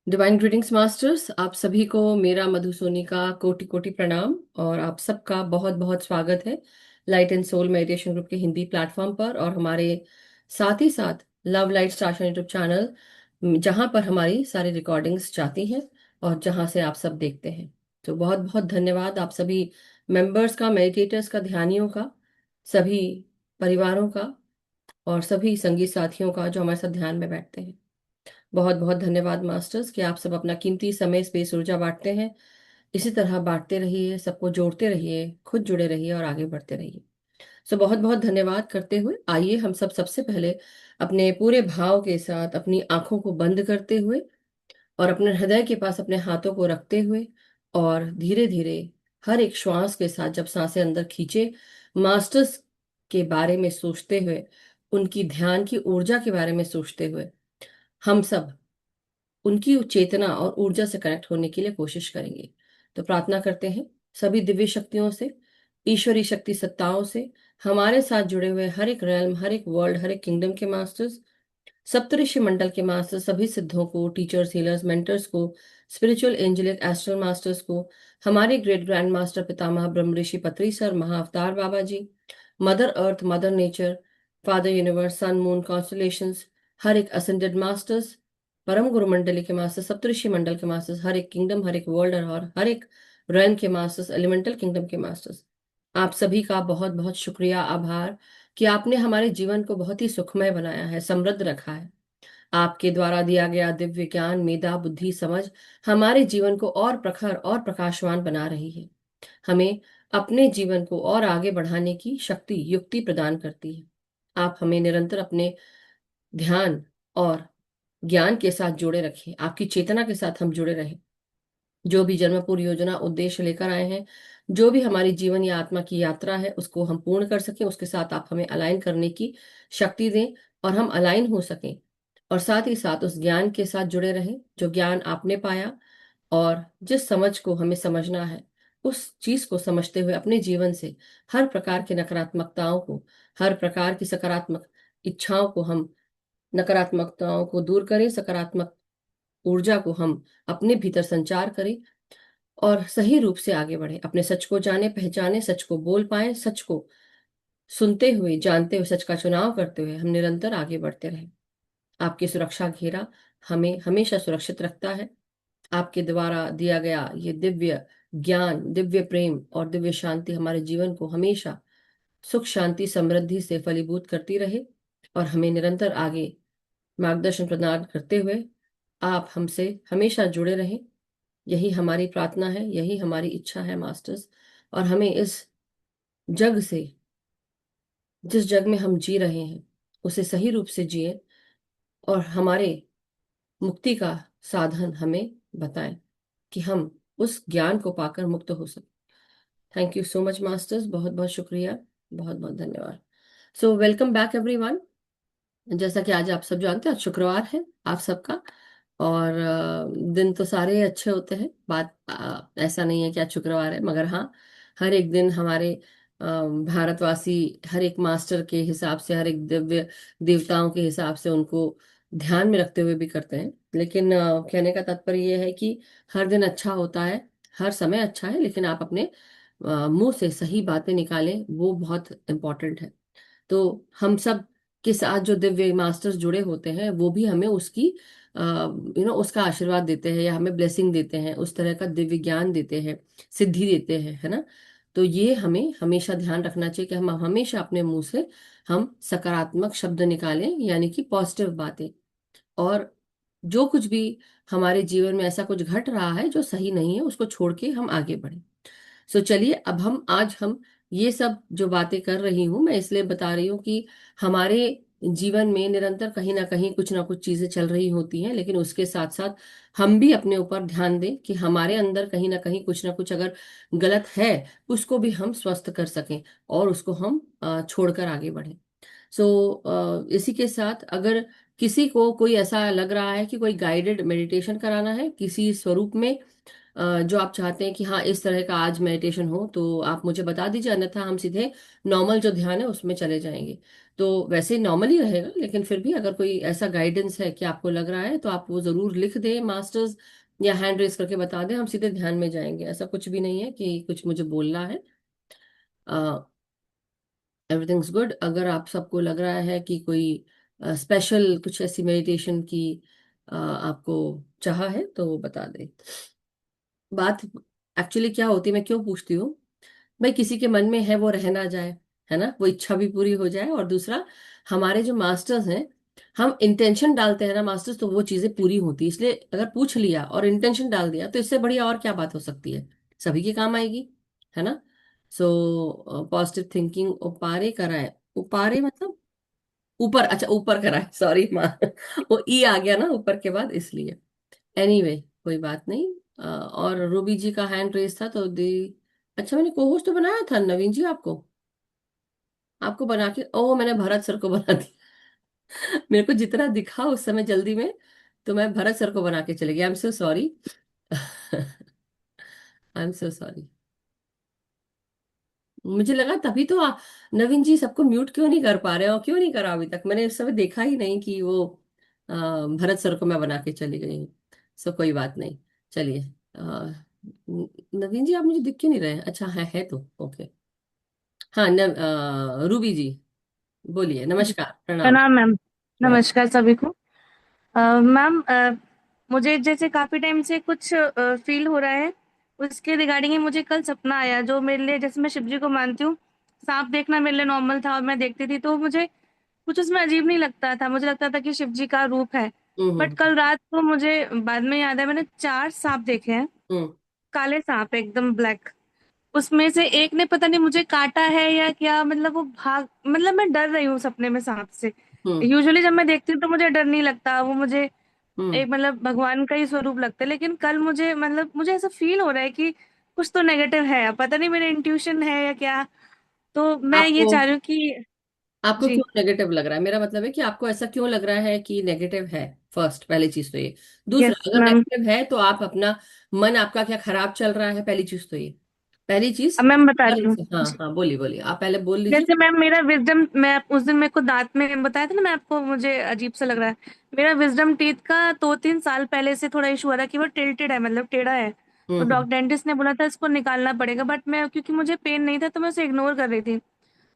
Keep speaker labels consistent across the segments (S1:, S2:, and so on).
S1: Divine greetings masters, आप सभी को मेरा मधुसोनी का कोटि कोटि प्रणाम। और आप सबका बहुत बहुत स्वागत है light and soul meditation group के हिंदी प्लेटफॉर्म पर, और हमारे साथ ही साथ love light star YouTube channel, जहां पर हमारी सारी रिकॉर्डिंग्स जाती हैं और जहां से आप सब देखते हैं। तो बहुत बहुत धन्यवाद आप सभी मेंबर्स का, मेडिटेटर्स का, ध्यानियों का, सभी परिवारों का और सभी संगीत साथियों का जो हमारे साथ ध्यान में बैठते हैं। बहुत बहुत धन्यवाद मास्टर्स कि आप सब अपना कीमती समय, स्पेस, ऊर्जा बांटते हैं। इसी तरह बांटते रहिए, सबको जोड़ते रहिए, खुद जुड़े रहिए और आगे बढ़ते रहिए। सो बहुत बहुत धन्यवाद करते हुए आइए हम सब सबसे पहले अपने पूरे भाव के साथ अपनी आंखों को बंद करते हुए और अपने हृदय के पास अपने हाथों को रखते हुए और धीरे धीरे हर एक श्वास के साथ जब सांसें अंदर खींचे, मास्टर्स के बारे में सोचते हुए, उनकी ध्यान की ऊर्जा के बारे में सोचते हुए हम सब उनकी चेतना और ऊर्जा से कनेक्ट होने के लिए कोशिश करेंगे। तो प्रार्थना करते हैं सभी दिव्य शक्तियों से, ईश्वरी शक्ति सत्ताओं से, हमारे साथ जुड़े हुए हर एक रेल्म, हर एक वर्ल्ड, हर एक किंगडम के मास्टर्स, सप्तऋषि मंडल के मास्टर्स, सभी सिद्धों को, टीचर्स, हीलर्स, मेंटर्स को, स्पिरिचुअल एंजलिक एस्ट्रल मास्टर्स को, हमारे great grand master Pitamah Brahma Rishi Patri sir, Mahavatar Baba ji, mother earth, mother nature, father universe, sun, moon, constellations, हर एक असेंडेड मास्टर्स, परम गुरु मंडली के मास्टर्स, सप्तऋषि मंडल के मास्टर्स, हर एक किंगडम, हर एक वर्ल्ड और हर एक रैन के मास्टर्स, एलिमेंटल किंगडम के मास्टर्स, आप सभी का बहुत बहुत शुक्रिया, आभार कि आपने हमारे जीवन को बहुत ही सुखमय बनाया है, समृद्ध रखा है। आपके द्वारा दिया गया दिव्य ज्ञान, मेधा, बुद्धि, समझ हमारे जीवन को और प्रखर और प्रकाशवान बना रही है। हमें अपने जीवन को और आगे बढ़ाने की शक्ति, युक्ति प्रदान करती है। आप हमें निरंतर अपने ध्यान और ज्ञान के साथ जोड़े रखें, आपकी चेतना के साथ हम जुड़े रहें। जो भी जन्म पूर्ण योजना उद्देश्य लेकर आए हैं, जो भी हमारी जीवन या आत्मा की यात्रा है, उसको हम पूर्ण कर सकें, उसके साथ आप हमें अलाइन करने की शक्ति दें और हम अलाइन हो सकें। और साथ ही साथ उस ज्ञान के साथ जुड़े रहें जो ज्ञान आपने पाया, और जिस समझ को हमें समझना है उस चीज को समझते हुए अपने जीवन से हर प्रकार की नकारात्मकताओं को, हर प्रकार की सकारात्मक इच्छाओं को हम, नकारात्मकताओं को दूर करें, सकारात्मक ऊर्जा को हम अपने भीतर संचार करें और सही रूप से आगे बढ़े, अपने सच को जाने, पहचाने, सच को बोल पाए, सच को सुनते हुए, जानते हुए, सच का चुनाव करते हुए हम निरंतर आगे बढ़ते रहें। आपकी सुरक्षा घेरा हमें हमेशा सुरक्षित रखता है। आपके द्वारा दिया गया ये दिव्य ज्ञान, दिव्य प्रेम और दिव्य शांति हमारे जीवन को हमेशा सुख, शांति, समृद्धि से फलीभूत करती रहे और हमें निरंतर आगे मार्गदर्शन प्रदान करते हुए आप हमसे हमेशा जुड़े रहें। यही हमारी प्रार्थना है, यही हमारी इच्छा है मास्टर्स। और हमें इस जग से, जिस जग में हम जी रहे हैं, उसे सही रूप से जिए और हमारे मुक्ति का साधन हमें बताएं कि हम उस ज्ञान को पाकर मुक्त हो सके। Thank you so much masters, बहुत बहुत शुक्रिया, बहुत बहुत धन्यवाद। So welcome back everyone. जैसा कि आज आप सब जानते हैं, आज शुक्रवार है आप सबका, और दिन तो सारे अच्छे होते हैं। बात ऐसा नहीं है कि आज शुक्रवार है, मगर हाँ, हर एक दिन हमारे भारतवासी हर एक मास्टर के हिसाब से, हर एक दिव्य देवताओं के हिसाब से उनको ध्यान में रखते हुए भी करते हैं। लेकिन कहने का तात्पर्य ये है कि हर दिन अच्छा होता है, हर समय अच्छा है, लेकिन आप अपने मुंह से सही बातें निकालें, वो बहुत इम्पोर्टेंट है। तो हम सब के साथ जो दिव्य मास्टर्स जुड़े होते हैं वो भी हमें उसकी उसका आशीर्वाद देते हैं या हमें ब्लेसिंग देते हैं, उस तरह का दिव्य ज्ञान देते हैं, सिद्धि देते हैं, है ना। तो ये हमें हमेशा ध्यान रखना चाहिए कि हम हमेशा अपने मुंह से हम सकारात्मक शब्द निकालें, यानी कि पॉजिटिव बातें। और जो कुछ भी हमारे जीवन में ऐसा कुछ घट रहा है जो सही नहीं है, उसको छोड़ के हम आगे बढ़ें। सो चलिए, अब हम ये सब जो बातें कर रही हूँ, मैं इसलिए बता रही हूँ कि हमारे जीवन में निरंतर कहीं ना कुछ चीजें चल रही होती हैं, लेकिन उसके साथ साथ हम भी अपने ऊपर ध्यान दें कि हमारे अंदर कहीं ना कुछ अगर गलत है, उसको भी हम स्वस्थ कर सकें और उसको हम छोड़कर आगे बढ़ें। इसी के साथ अगर किसी को कोई ऐसा लग रहा है कि कोई गाइडेड मेडिटेशन कराना है किसी स्वरूप में, जो आप चाहते हैं कि हाँ इस तरह का आज मेडिटेशन हो, तो आप मुझे बता दीजिए, अन्यथा हम सीधे नॉर्मल जो ध्यान है उसमें चले जाएंगे। तो वैसे नॉर्मली रहेगा, लेकिन फिर भी अगर कोई ऐसा गाइडेंस है कि आपको लग रहा है तो आप वो जरूर लिख दें मास्टर्स, या हैंड रेस करके बता दें, हम सीधे ध्यान में जाएंगे। ऐसा कुछ भी नहीं है कि कुछ मुझे बोलना है। Everything's good. अगर आप सबको लग रहा है कि कोई स्पेशल कुछ ऐसी मेडिटेशन की आपको चाह है तो वो बता दें। बात एक्चुअली क्या होती है, मैं क्यों पूछती हूँ, भाई किसी के मन में है वो रह ना जाए, है ना, वो इच्छा भी पूरी हो जाए। और दूसरा, हमारे जो मास्टर्स हैं, हम इंटेंशन डालते हैं ना मास्टर्स, तो वो चीजें पूरी होती है। इसलिए अगर पूछ लिया और इंटेंशन डाल दिया तो इससे बढ़िया और क्या बात हो सकती है, सभी के काम आएगी, है ना। सो पॉजिटिव थिंकिंग उपारे कराए, उपारे मतलब ऊपर, अच्छा ऊपर कराए, सॉरी माँ वो ई आ गया ना ऊपर के बाद, इसलिए। एनीवे कोई बात नहीं। और रूबी जी का हैंड रेस था तो दे, अच्छा मैंने कोहोस्ट तो बनाया था नवीन जी आपको, आपको बना के, ओ मैंने भरत सर को बना दिया मेरे को जितना दिखा उस समय जल्दी में, तो मैं भरत सर को बना के चले गई। आई am so sorry I am so sorry. मुझे लगा तभी तो नवीन जी सबको म्यूट क्यों नहीं कर पा रहे हो, क्यों नहीं करा अभी तक, मैंने उस समय देखा ही नहीं कि वो भरत सर को मैं बना के चली गई हूँ। सो कोई बात नहीं। चलिए, नवीन जी आप मुझे दिख क्यों नहीं रहे हैं? अच्छा है तो ओके। हाँ रूबी जी बोलिए,
S2: जी,
S1: नमस्कार प्रणाम।
S2: प्रणाम मैम।
S1: हाँ।
S2: नमस्कार सभी को। मैम, मुझे जैसे काफी टाइम से कुछ फील हो रहा है, उसके रिगार्डिंग ही मुझे कल सपना आया जो मेरे लिए, जैसे मैं शिव जी को मानती हूँ, सांप देखना मेरे लिए नॉर्मल था और मैं देखती थी तो मुझे कुछ उसमें अजीब नहीं लगता था, मुझे लगता था कि शिव जी का रूप है। बट
S1: हम्म।
S2: कल रात को मुझे बाद में याद है, मैंने 4 सांप देखे हैं।
S1: हम्म।
S2: काले सांप एकदम ब्लैक। उसमें से एक ने पता नहीं मुझे काटा है या क्या, मतलब वो भाग, मतलब मैं डर रही हूँ सपने में सांप से।
S1: हम्म।
S2: यूजुअली जब मैं देखती हूँ तो मुझे डर नहीं लगता, वो मुझे
S1: हम्म।
S2: एक मतलब भगवान का ही स्वरूप लगता है। लेकिन कल मुझे, मतलब मुझे ऐसा फील हो रहा है कि कुछ तो नेगेटिव है, पता नहीं मेरे इंट्यूशन है या क्या। तो मैं ये
S1: आपको
S2: चाह रही हूँ कि
S1: आपको
S2: जी।
S1: क्यों नेगेटिव लग रहा है, मेरा मतलब है कि आपको ऐसा क्यों लग रहा है कि नेगेटिव है। फर्स्ट पहली चीज तो ये। दूसरा,
S2: यस
S1: अगर
S2: मैम।
S1: नेगेटिव है तो आप अपना मन आपका क्या खराब चल रहा है, पहली चीज तो ये। पहली चीज।
S2: अब मैम बताती हूँ।
S1: हाँ हाँ बोलिए बोलिए, आप पहले बोल लीजिए।
S2: जैसे मैम मेरा विजडम, मैं उस दिन मेरे को दांत में बताया था ना, मैं आपको, मुझे अजीब सा लग रहा है। मेरा विजडम टीथ का 2-3 साल पहले से थोड़ा इशू आ रहा है कि वो टिल्टेड है, मतलब टेढ़ा है। तो
S1: हम्म।
S2: डॉक्टर डेंटिस्ट ने बोला था इसको निकालना पड़ेगा, बट मैं, क्योंकि मुझे पेन नहीं था तो मैं उसे इग्नोर कर रही थी।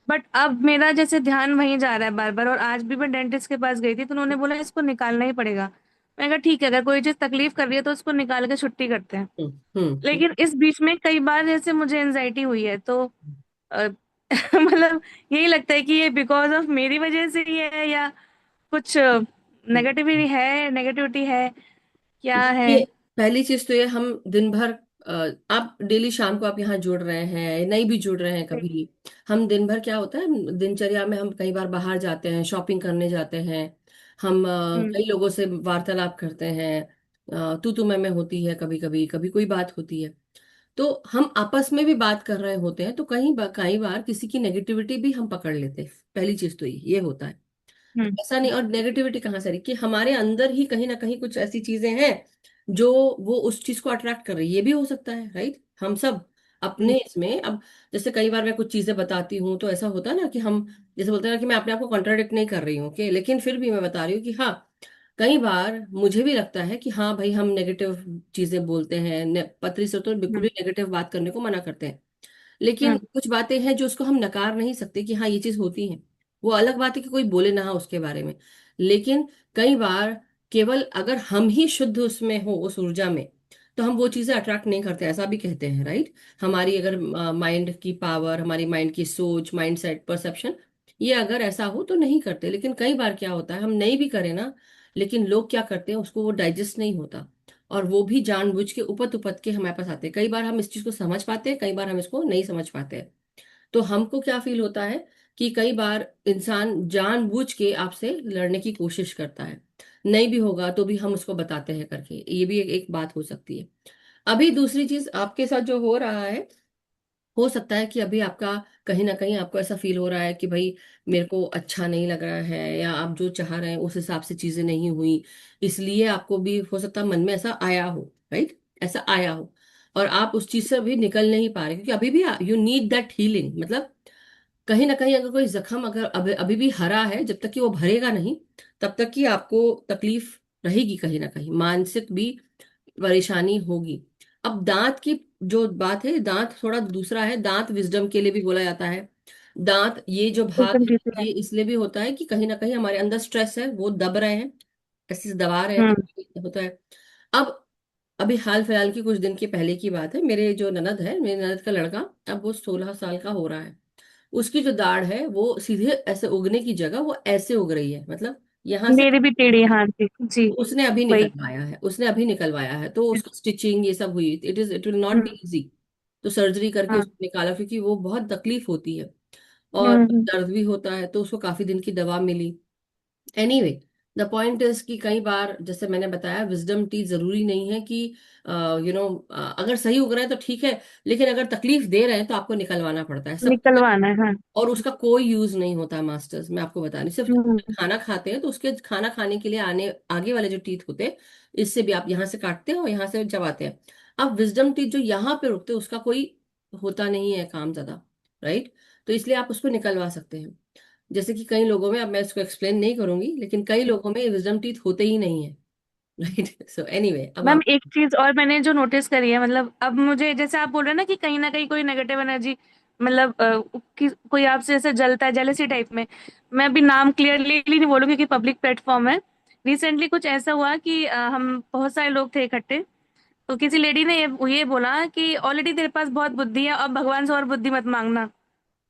S2: बट अब मेरा जैसे ध्यान वहीं जा रहा है बार बार, और आज भी मैं डेंटिस्ट के पास गई थी तो उन्होंने बोला इसको निकालना ही पड़ेगा। मैं कहा ठीक है, अगर कोई चीज तकलीफ कर रही है तो उसको निकाल के छुट्टी करते हैं।
S1: हम्म। हम्म। हम्म।
S2: लेकिन इस बीच में कई बार जैसे मुझे एनजाइटी हुई है तो अ, मतलब यही लगता है कि ये बिकॉज ऑफ मेरी वजह से ही है या कुछ नेगेटिविटी है, नेगेटिविटी है, क्या है।
S1: ये पहली चीज तो ये, हम दिन भर आप डेली शाम को आप यहाँ जुड़ रहे हैं, नहीं भी जुड़ रहे हैं कभी, हम दिन भर क्या होता है दिनचर्या में, हम कई बार बाहर जाते हैं, शॉपिंग करने जाते हैं, हम
S2: हम्म।
S1: कई लोगों से वार्तालाप करते हैं, तू मैं होती है, कभी कभी कभी कोई बात होती है, तो हम आपस में भी बात कर रहे होते हैं, तो कई बार किसी की नेगेटिविटी भी हम पकड़ लेते हैं। पहली चीज तो ये होता है। तो
S2: हम्म।
S1: ऐसा नहीं, और नेगेटिविटी कहाँ से आ रही कि हमारे अंदर ही कहीं ना कहीं कुछ ऐसी चीजें हैं जो वो उस चीज को अट्रैक्ट कर रही है, ये भी हो सकता है, राइट। हम सब अपने इसमें, अब जैसे कई बार मैं कुछ चीजें बताती हूँ तो ऐसा होता है ना कि हम जैसे बोलते हैं ना कि मैं अपने आप को कॉन्ट्राडिक्ट नहीं कर रही हूँ कि, लेकिन फिर भी मैं बता रही हूँ कि हाँ, कई बार मुझे भी लगता है कि हाँ भाई हम नेगेटिव चीजें बोलते हैं, पत्री से तो बिल्कुल
S2: हम्म।
S1: ही नेगेटिव बात करने को मना करते हैं, लेकिन
S2: हम्म।
S1: कुछ बातें हैं जो उसको हम नकार नहीं सकते कि हाँ ये चीज होती है। वो अलग बात है कि कोई बोले ना उसके बारे में, लेकिन कई बार केवल अगर हम ही शुद्ध उसमें हो, उस ऊर्जा में, तो हम वो चीजें अट्रैक्ट नहीं करते, ऐसा भी कहते हैं, राइट। हमारी अगर माइंड की पावर, हमारी माइंड की सोच, माइंड सेट, परसेप्शन, ये अगर ऐसा हो तो नहीं करते। लेकिन कई बार क्या होता है, हम नहीं भी करें ना, लेकिन लोग क्या करते हैं, उसको वो डाइजेस्ट नहीं होता, और वो भी जानबूझ के उपत उपत के हमारे पास आते हैं। कई बार हम इस चीज को समझ पाते हैं, कई बार हम इसको नहीं समझ पाते हैं। तो हमको क्या फील होता है कि कई बार इंसान जानबूझ के आपसे लड़ने की कोशिश करता है, नहीं भी होगा तो भी हम उसको बताते हैं करके, ये भी एक बात हो सकती है। अभी दूसरी चीज आपके साथ जो हो रहा है, हो सकता है कि अभी आपका कहीं ना कहीं आपको ऐसा फील हो रहा है कि भाई मेरे को अच्छा नहीं लग रहा है, या आप जो चाह रहे हैं उस हिसाब से चीजें नहीं हुई, इसलिए आपको भी हो सकता है मन में ऐसा आया हो, राइट, ऐसा आया हो, और आप उस चीज से अभी निकल नहीं पा रहे, क्योंकि अभी भी यू नीड दैट हीलिंग, मतलब कहीं ना कहीं अगर कोई जख्म अगर अभी अभी भी हरा है, जब तक कि वो भरेगा नहीं तब तक कि आपको तकलीफ रहेगी, कहीं ना कहीं मानसिक भी परेशानी होगी। अब दांत की जो बात है, दांत थोड़ा दूसरा है। दांत विजडम के लिए भी बोला जाता है। दांत ये जो भाग
S2: एकदम
S1: है
S2: ठीक है।
S1: ये इसलिए भी होता है कि कहीं ना कहीं हमारे अंदर स्ट्रेस है, वो दब रहे हैं, ऐसे दबा रहे हैं,
S2: हम्म।
S1: तो होता है। अब अभी हाल फिलहाल की कुछ दिन के पहले की बात है, मेरे जो ननद है, मेरे ननद का लड़का, अब वो 16 साल का हो रहा है। उसकी जो दाढ़ है वो सीधे ऐसे उगने की जगह वो ऐसे उग रही है, मतलब यहाँ से।
S2: मेरी भी टेढ़ी हाथ थी जी।
S1: उसने अभी
S2: वही।
S1: निकलवाया है, उसने अभी निकलवाया है, तो उसका स्टिचिंग ये सब हुई। It will not be
S2: hmm.
S1: Easy. तो सर्जरी करके
S2: हाँ।
S1: उसको निकाला, क्योंकि वो बहुत तकलीफ होती है और
S2: हम्म।
S1: दर्द भी होता है, तो उसको काफी दिन की दवा मिली। एनीवे, द पॉइंट इज कि कई बार जैसे मैंने बताया, विजडम टीथ जरूरी नहीं है कि अगर सही उग रहे हैं तो ठीक है, लेकिन अगर तकलीफ दे रहे हैं तो आपको निकलवाना पड़ता है सब।
S2: निकलवाना है हाँ।
S1: और उसका कोई यूज नहीं होता मास्टर्स, मैं आपको बता रही, सिर्फ
S2: हम्म।
S1: खाना खाते हैं तो उसके खाना खाने के लिए आने आगे वाले जो टीथ होते हैं, इससे भी आप यहाँ से काटते हैं और यहाँ से चबाते हैं। अब विजडम टीथ जो यहाँ पे रुकते हैं उसका कोई होता नहीं है काम ज्यादा, राइट। तो इसलिए आप उसको निकलवा सकते हैं। जैसे कि कई लोगों में, अब मैं इसको एक्सप्लेन नहीं करूंगी, लेकिन कई लोगों में विजडम टीथ होते ही नहीं है। राइट, सो एनीवे, अब
S2: मैम
S1: आप।
S2: एक चीज और मैंने जो नोटिस करी है, मतलब अब मुझे जैसे आप बोल रहे हैं ना कि कहीं ना कहीं कोई नेगेटिव एनर्जी, मतलब कोई आपसे जैसे जलता है, जेलेसी टाइप में। मैं अभी नाम क्लियरली नहीं बोलूंगी क्योंकि पब्लिक प्लेटफॉर्म है। रिसेंटली कुछ ऐसा हुआ कि हम बहुत सारे लोग थे इकट्ठे। तो किसी लेडी ने ये बोला कि ऑलरेडी तेरे पास बहुत बुद्धि है, अब भगवान से और बुद्धि मत मांगना।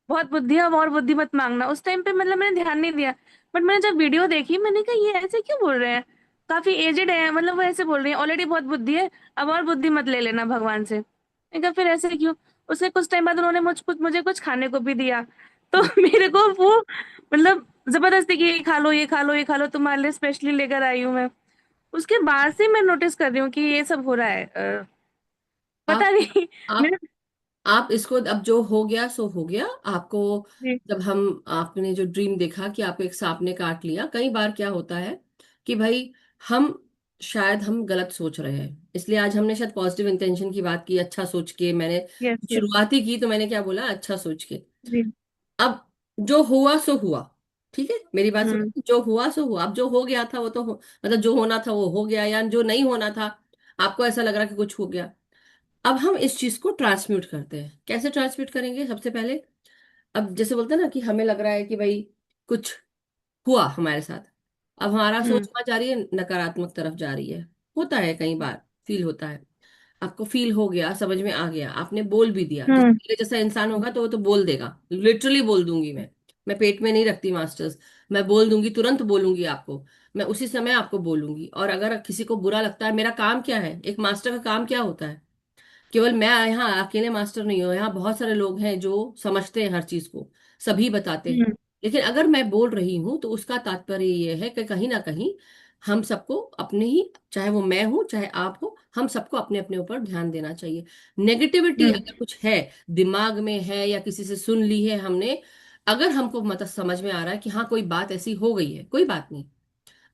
S2: बहुत बुद्धि है, अब और बुद्धि मत मांगना। उस टाइम पे मतलब मैंने ध्यान नहीं दिया। बट मैंने जब वीडियो देखी, मैंने कहा ये ऐसे क्यों बोल रहे हैं। काफी एजेड है, मतलब वो ऐसे बोल रही है ऑलरेडी बहुत बुद्धि है, अब और बुद्धि मत ले लेना भगवान से। मैंने कहा फिर ऐसे क्यों। उसके कुछ टाइम बाद उन्होंने मुझे कुछ खाने को भी दिया। तो मेरे को वो मतलब जबरदस्ती की, ये खा लो, ये खा लो, ये खा लो, तुम्हारे लिए स्पेशली लेकर आई हूँ मैं। उसके बाद से मैं नोटिस कर रही हूँ कि ये सब हो रहा है। पता
S1: आप
S2: नहीं।
S1: आप
S2: मेरे
S1: आप इसको, अब जो हो गया सो हो गया आपको।
S2: जी।
S1: जब हम आपने जो ड्रीम देखा कि आपको एक सांप ने काट लिया, कई बार क्या होता है कि भाई हम शायद हम गलत सोच रहे हैं, इसलिए आज हमने शायद पॉजिटिव इंटेंशन की बात की, अच्छा सोच के मैंने
S2: यस यस।
S1: शुरुआती की, तो मैंने क्या बोला, अच्छा सोच के।
S2: जी।
S1: अब जो हुआ सो हुआ, ठीक है, मेरी बात
S2: हम्म।
S1: सुनो, जो हुआ सो हुआ। अब जो हो गया था वो तो मतलब जो होना था वो हो गया, या जो नहीं होना था, आपको ऐसा लग रहा कि कुछ हो गया। अब हम इस चीज को ट्रांसम्यूट करते हैं। कैसे ट्रांसम्यूट करेंगे? सबसे पहले, अब जैसे बोलते हैं ना कि हमें लग रहा है कि भाई कुछ हुआ हमारे साथ, अब हमारा सोच
S2: हम्म।
S1: कहाँ जा रही है? नकारात्मक तरफ जा रही है। होता है, कई बार फील होता है। आपको फील हो गया, समझ में आ गया, आपने बोल भी दिया। जैसे
S2: हम्म।
S1: मेरे जैसा इंसान होगा तो वो तो बोल देगा, लिटरली बोल दूंगी मैं पेट में नहीं रखती मास्टर्स। मैं बोल दूंगी, तुरंत बोलूंगी आपको। मैं उसी समय आपको बोलूंगी। और अगर किसी को बुरा लगता है, मेरा काम क्या है, एक मास्टर का काम क्या होता है? केवल मैं यहाँ अकेले मास्टर नहीं हूँ, यहाँ बहुत सारे लोग हैं जो समझते हैं हर चीज को, सभी बताते हैं।
S2: हम्म।
S1: लेकिन अगर मैं बोल रही हूँ तो उसका तात्पर्य ये है कि कहीं ना कहीं हम सबको अपने ही, चाहे वो मैं हूं चाहे आप हो, हम सबको अपने अपने ऊपर ध्यान देना चाहिए। नेगेटिविटी
S2: हम्म।
S1: अगर कुछ है, दिमाग में है या किसी से सुन ली है हमने, अगर हमको मतलब समझ में आ रहा है कि हाँ कोई बात ऐसी हो गई है, कोई बात नहीं।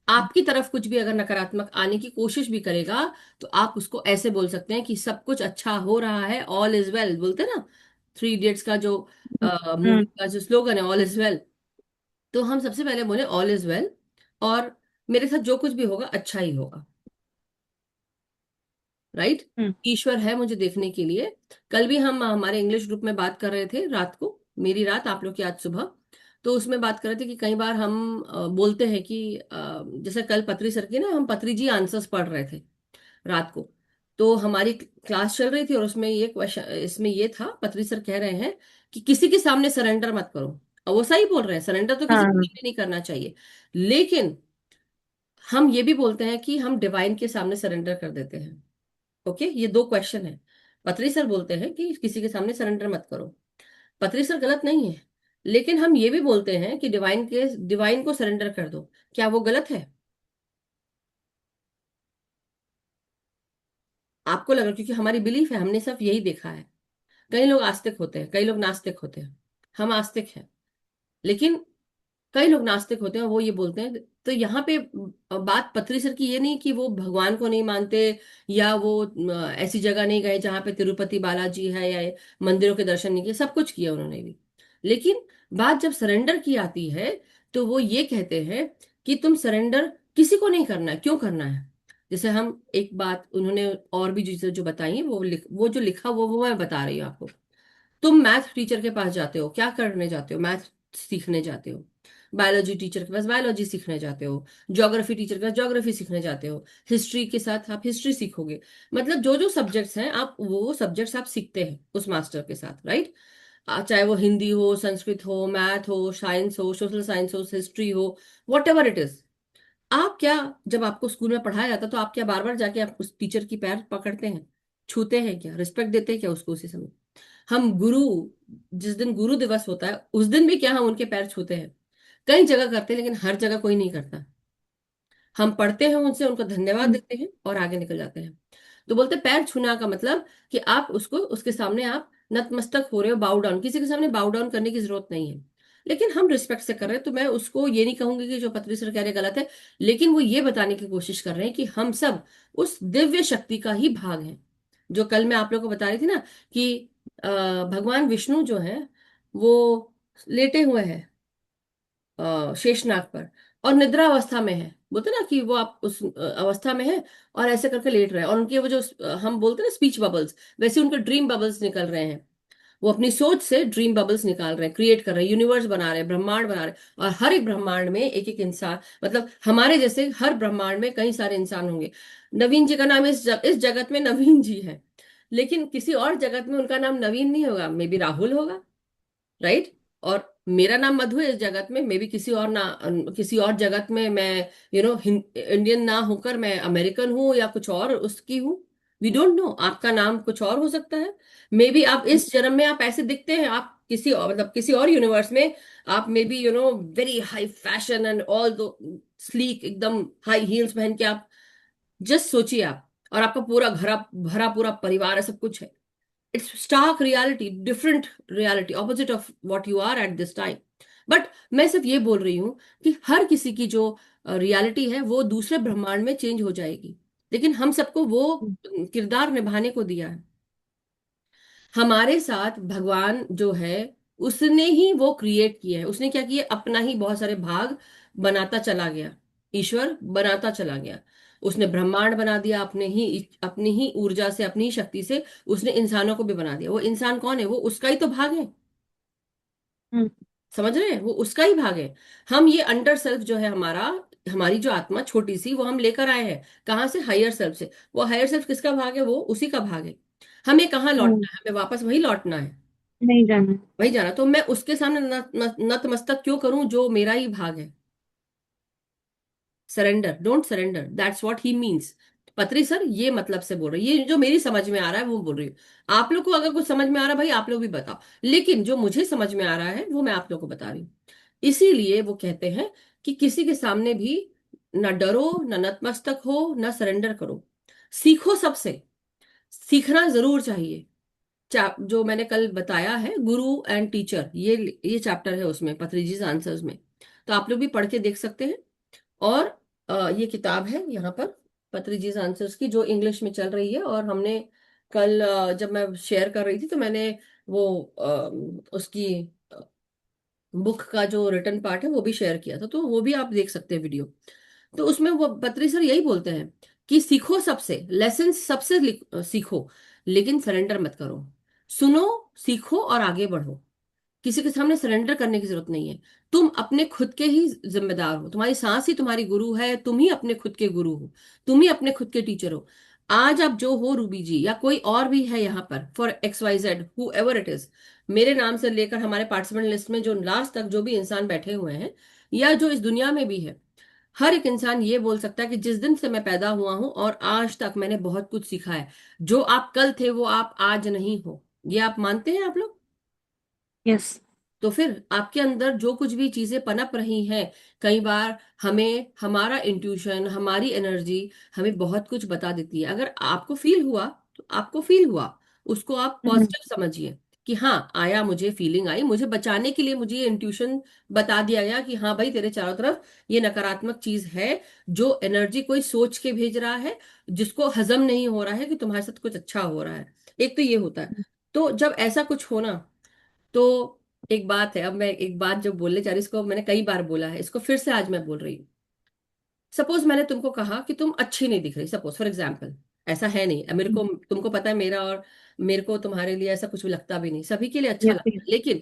S1: आपकी तरफ कुछ भी अगर नकारात्मक आने की कोशिश भी करेगा, तो आप उसको ऐसे बोल सकते हैं कि सब कुछ अच्छा हो रहा है, ऑल इज वेल, बोलते हैं ना, थ्री इडियट्स का जो मूवी
S2: हम्म।
S1: का जो स्लोगन है, ऑल इज वेल। तो हम सबसे पहले बोले ऑल इज वेल, और मेरे साथ जो कुछ भी होगा अच्छा ही होगा, राइट।
S2: हम्म।
S1: ईश्वर है मुझे देखने के लिए। कल भी हम हमारे इंग्लिश ग्रुप में बात कर रहे थे रात को, मेरी रात आप लोग की आज सुबह। तो उसमें बात कर रहे थे कि कई बार हम बोलते हैं कि जैसे कल पत्री सर की ना, हम पत्री जी आंसर्स पढ़ रहे थे रात को। तो हमारी क्लास चल रही थी और उसमें ये क्वेश्चन, इसमें ये था, पत्री सर कह रहे हैं कि किसी के सामने सरेंडर मत करो। और वो सही बोल रहे हैं, सरेंडर तो किसी के
S2: हाँ।
S1: सामने नहीं करना चाहिए। लेकिन हम ये भी बोलते हैं कि हम डिवाइन के सामने सरेंडर कर देते हैं। ओके, ये दो क्वेश्चन है। पत्री सर बोलते हैं कि किसी के सामने सरेंडर मत करो, पत्री सर गलत नहीं है। लेकिन हम ये भी बोलते हैं कि डिवाइन को सरेंडर कर दो, क्या वो गलत है? आपको लगा, क्योंकि हमारी बिलीफ है, हमने सिर्फ यही देखा है। कई लोग आस्तिक होते हैं, कई लोग नास्तिक होते हैं। हम आस्तिक हैं, लेकिन कई लोग नास्तिक होते हैं, वो ये बोलते हैं। तो यहाँ पे बात पत्री सर की ये नहीं कि वो भगवान को नहीं मानते, या वो ऐसी जगह नहीं गए जहाँ पे तिरुपति बालाजी है, या मंदिरों के दर्शन नहीं किए, सब कुछ किया उन्होंने भी। लेकिन बात जब सरेंडर की आती है तो वो ये कहते हैं कि तुम सरेंडर किसी को नहीं करना है, क्यों करना है। जैसे हम एक बात उन्होंने और भी चीजें जो बताई हैं, वो जो लिखा वो मैं बता रही हूँ आपको। तुम मैथ टीचर के पास जाते हो, क्या करने जाते हो, मैथ सीखने जाते हो। बायोलॉजी टीचर के पास बायोलॉजी सीखने जाते हो। ज्योग्राफी टीचर के पास ज्योग्राफी सीखने जाते हो। हिस्ट्री के साथ आप हिस्ट्री सीखोगे। मतलब जो जो सब्जेक्ट्स हैं आप वो सब्जेक्ट्स आप सीखते हैं उस मास्टर के साथ, राइट। चाहे वो हिंदी हो, संस्कृत हो, मैथ हो, साइंस हो, सोशल साइंस हो, हिस्ट्री हो, वॉट एवर इट इज। आप क्या, जब आपको स्कूल में पढ़ाया जाता तो आप क्या बार बार जाके आप उस टीचर की पैर पकड़ते हैं, छूते हैं क्या, रिस्पेक्ट देते हैं क्या उसको उसी समय। हम गुरु, जिस दिन गुरु दिवस होता है उस दिन भी क्या हम उनके पैर छूते हैं। कई जगह करते हैं लेकिन हर जगह कोई नहीं करता। हम पढ़ते हैं उनसे, उनको धन्यवाद
S2: हम्म,
S1: देते हैं और आगे निकल जाते हैं। तो बोलते हैं, पैर छूना का मतलब कि आप उसको, उसके सामने आप नतमस्तक हो रहे हो, बाउ डाउन। किसी के सामने बाउ डाउन करने की जरूरत नहीं है, लेकिन हम रिस्पेक्ट से कर रहे हैं। तो मैं उसको ये नहीं कहूंगी कि जो पत्री सर कह रहे गलत है, लेकिन वो ये बताने की कोशिश कर रहे हैं कि हम सब उस दिव्य शक्ति का ही भाग हैं। जो कल मैं आप लोगों को बता रही थी ना कि भगवान विष्णु जो है वो लेटे हुए हैं शेषनाग पर, और निद्रा अवस्था में है। बोलते ना कि वो आप उस अवस्था में है और ऐसे करके लेट रहे हैं, और उनके वो जो हम बोलते हैं ना स्पीच बबल्स, वैसे उनके ड्रीम बबल्स निकल रहे हैं। वो अपनी सोच से ड्रीम बबल्स निकाल रहे हैं, क्रिएट कर रहे हैं, यूनिवर्स बना रहे हैं, ब्रह्मांड बना रहे हैं। और हर एक ब्रह्मांड में एक एक इंसान, मतलब हमारे जैसे हर ब्रह्मांड में कई सारे इंसान होंगे। नवीन जी का नाम इस जगत में नवीन जी है, लेकिन किसी और जगत में उनका नाम नवीन नहीं होगा, मे बी राहुल होगा, राइट। और मेरा नाम मधु है इस जगत में, मे बी किसी और ना, किसी और जगत में मैं इंडियन ना होकर मैं अमेरिकन हूँ या कुछ और उसकी हूँ। वी डोंट नो, आपका नाम कुछ और हो सकता है। मे बी आप इस जन्म में आप ऐसे दिखते हैं, आप किसी और, मतलब किसी और यूनिवर्स में आप may be very high fashion and all दो, स्लीक एकदम हाई हील्स पहन के आप, जस्ट सोचिए आप, और आपका पूरा घरा भरा पूरा परिवार है, सब कुछ है। It's stark reality, different reality, opposite of what you are at this time. But मैं सिर्फ ये बोल रही हूँ कि हर किसी की जो रियलिटी है वो दूसरे ब्रह्मांड में चेंज हो जाएगी, लेकिन हम सबको वो किरदार निभाने को दिया है। हमारे साथ भगवान जो है उसने ही वो क्रिएट किया है। उसने क्या किया, अपना ही बहुत सारे भाग बनाता चला गया। ईश्वर बनाता चला गया। उसने ब्रह्मांड बना दिया अपनी ही ऊर्जा से, अपनी ही शक्ति से। उसने इंसानों को भी बना दिया। वो इंसान कौन है, वो उसका ही तो भाग है।
S2: हम्म,
S1: समझ रहे हैं, वो उसका ही भाग है। हम ये अंडर सेल्फ जो है हमारा, हमारी जो आत्मा छोटी सी, वो हम लेकर आए हैं कहाँ से, हायर सेल्फ से। वो हायर सेल्फ किसका भाग है, वो उसी का भाग है। हमें कहाँ
S2: हम्म,
S1: लौटना है, हमें वापस वही लौटना है,
S2: नहीं जाना।
S1: वही जाना। तो मैं उसके सामने नतमस्तक क्यों करूं जो मेरा ही भाग है। Surrender, don't surrender, that's what he means. पत्री सर ये मतलब से बोल रही है, ये जो मेरी समझ में आ रहा है वो बोल रही हूँ। आप लोग को अगर कुछ समझ में आ रहा है भाई आप लोग भी बताओ, लेकिन जो मुझे समझ में आ रहा है वो मैं आप लोग को बता रही हूँ। इसीलिए वो कहते हैं कि किसी के सामने भी ना डरो, ना नतमस्तक हो, ना सरेंडर करो। सीखो सबसे, सीखना जरूर चाहिए। जो मैंने कल बताया है, गुरु एंड टीचर, ये चैप्टर है उसमें, पथरीजीज आंसर्स में। तो आप लोग भी पढ़ के देख सकते हैं। और ये किताब है यहाँ पर, पथरीजीज आंसर्स की, जो इंग्लिश में चल रही है। और हमने कल जब मैं शेयर कर रही थी तो मैंने वो उसकी बुक का जो रिटर्न पार्ट है वो भी शेयर किया था, तो वो भी आप देख सकते हैं वीडियो। तो उसमें वो पत्री सर यही बोलते हैं कि सीखो सबसे, लेसन सबसे सीखो, लेकिन सरेंडर मत करो। सुनो, सीखो और आगे बढ़ो। किसी के सामने सरेंडर करने की जरूरत नहीं है। तुम अपने खुद के ही जिम्मेदार हो, तुम्हारी सांस ही तुम्हारी गुरु है, तुम ही अपने खुद के गुरु हो, तुम ही अपने खुद के टीचर हो। आज आप जो हो, रूबी जी या कोई और भी है यहाँ पर, for X Y Z whoever it is, मेरे नाम से लेकर हमारे पार्टिसिपेंट लिस्ट में जो लास्ट तक जो भी इंसान बैठे हुए हैं, या जो इस दुनिया में भी है, हर एक इंसान ये बोल सकता है कि जिस दिन से मैं पैदा हुआ हूं और आज तक मैंने बहुत कुछ सीखा है। जो आप कल थे वो आप आज नहीं हो। ये आप मानते हैं आप लोग।
S2: यस।
S1: तो फिर आपके अंदर जो कुछ भी चीजें पनप रही हैं, कई बार हमें हमारा इंट्यूशन, हमारी एनर्जी हमें बहुत कुछ बता देती है। अगर आपको फील हुआ तो आपको फील हुआ, उसको आप
S2: हम्म,
S1: पॉजिटिव समझिए कि हाँ आया, मुझे फीलिंग आई, मुझे बचाने के लिए मुझे ये इंट्यूशन बता दिया गया कि हाँ भाई तेरे चारों तरफ ये नकारात्मक चीज है, जो एनर्जी कोई सोच के भेज रहा है, जिसको हजम नहीं हो रहा है कि तुम्हारे साथ कुछ अच्छा हो रहा है। एक तो ये होता है। तो जब ऐसा कुछ हो ना, तो एक बात है, अब मैं एक बात जो बोलने जा रही हूँ, इसको मैंने कई बार बोला है, इसको फिर से आज मैं बोल रही हूँ। सपोज मैंने तुमको कहा कि तुम अच्छी नहीं दिख रही, सपोज फॉर एग्जाम्पल। ऐसा है नहीं, मेरे को, तुमको पता है मेरा और मेरे को तुम्हारे लिए ऐसा कुछ भी लगता भी नहीं, सभी के लिए अच्छा
S2: ये तो
S1: लगता
S2: है।
S1: है, लेकिन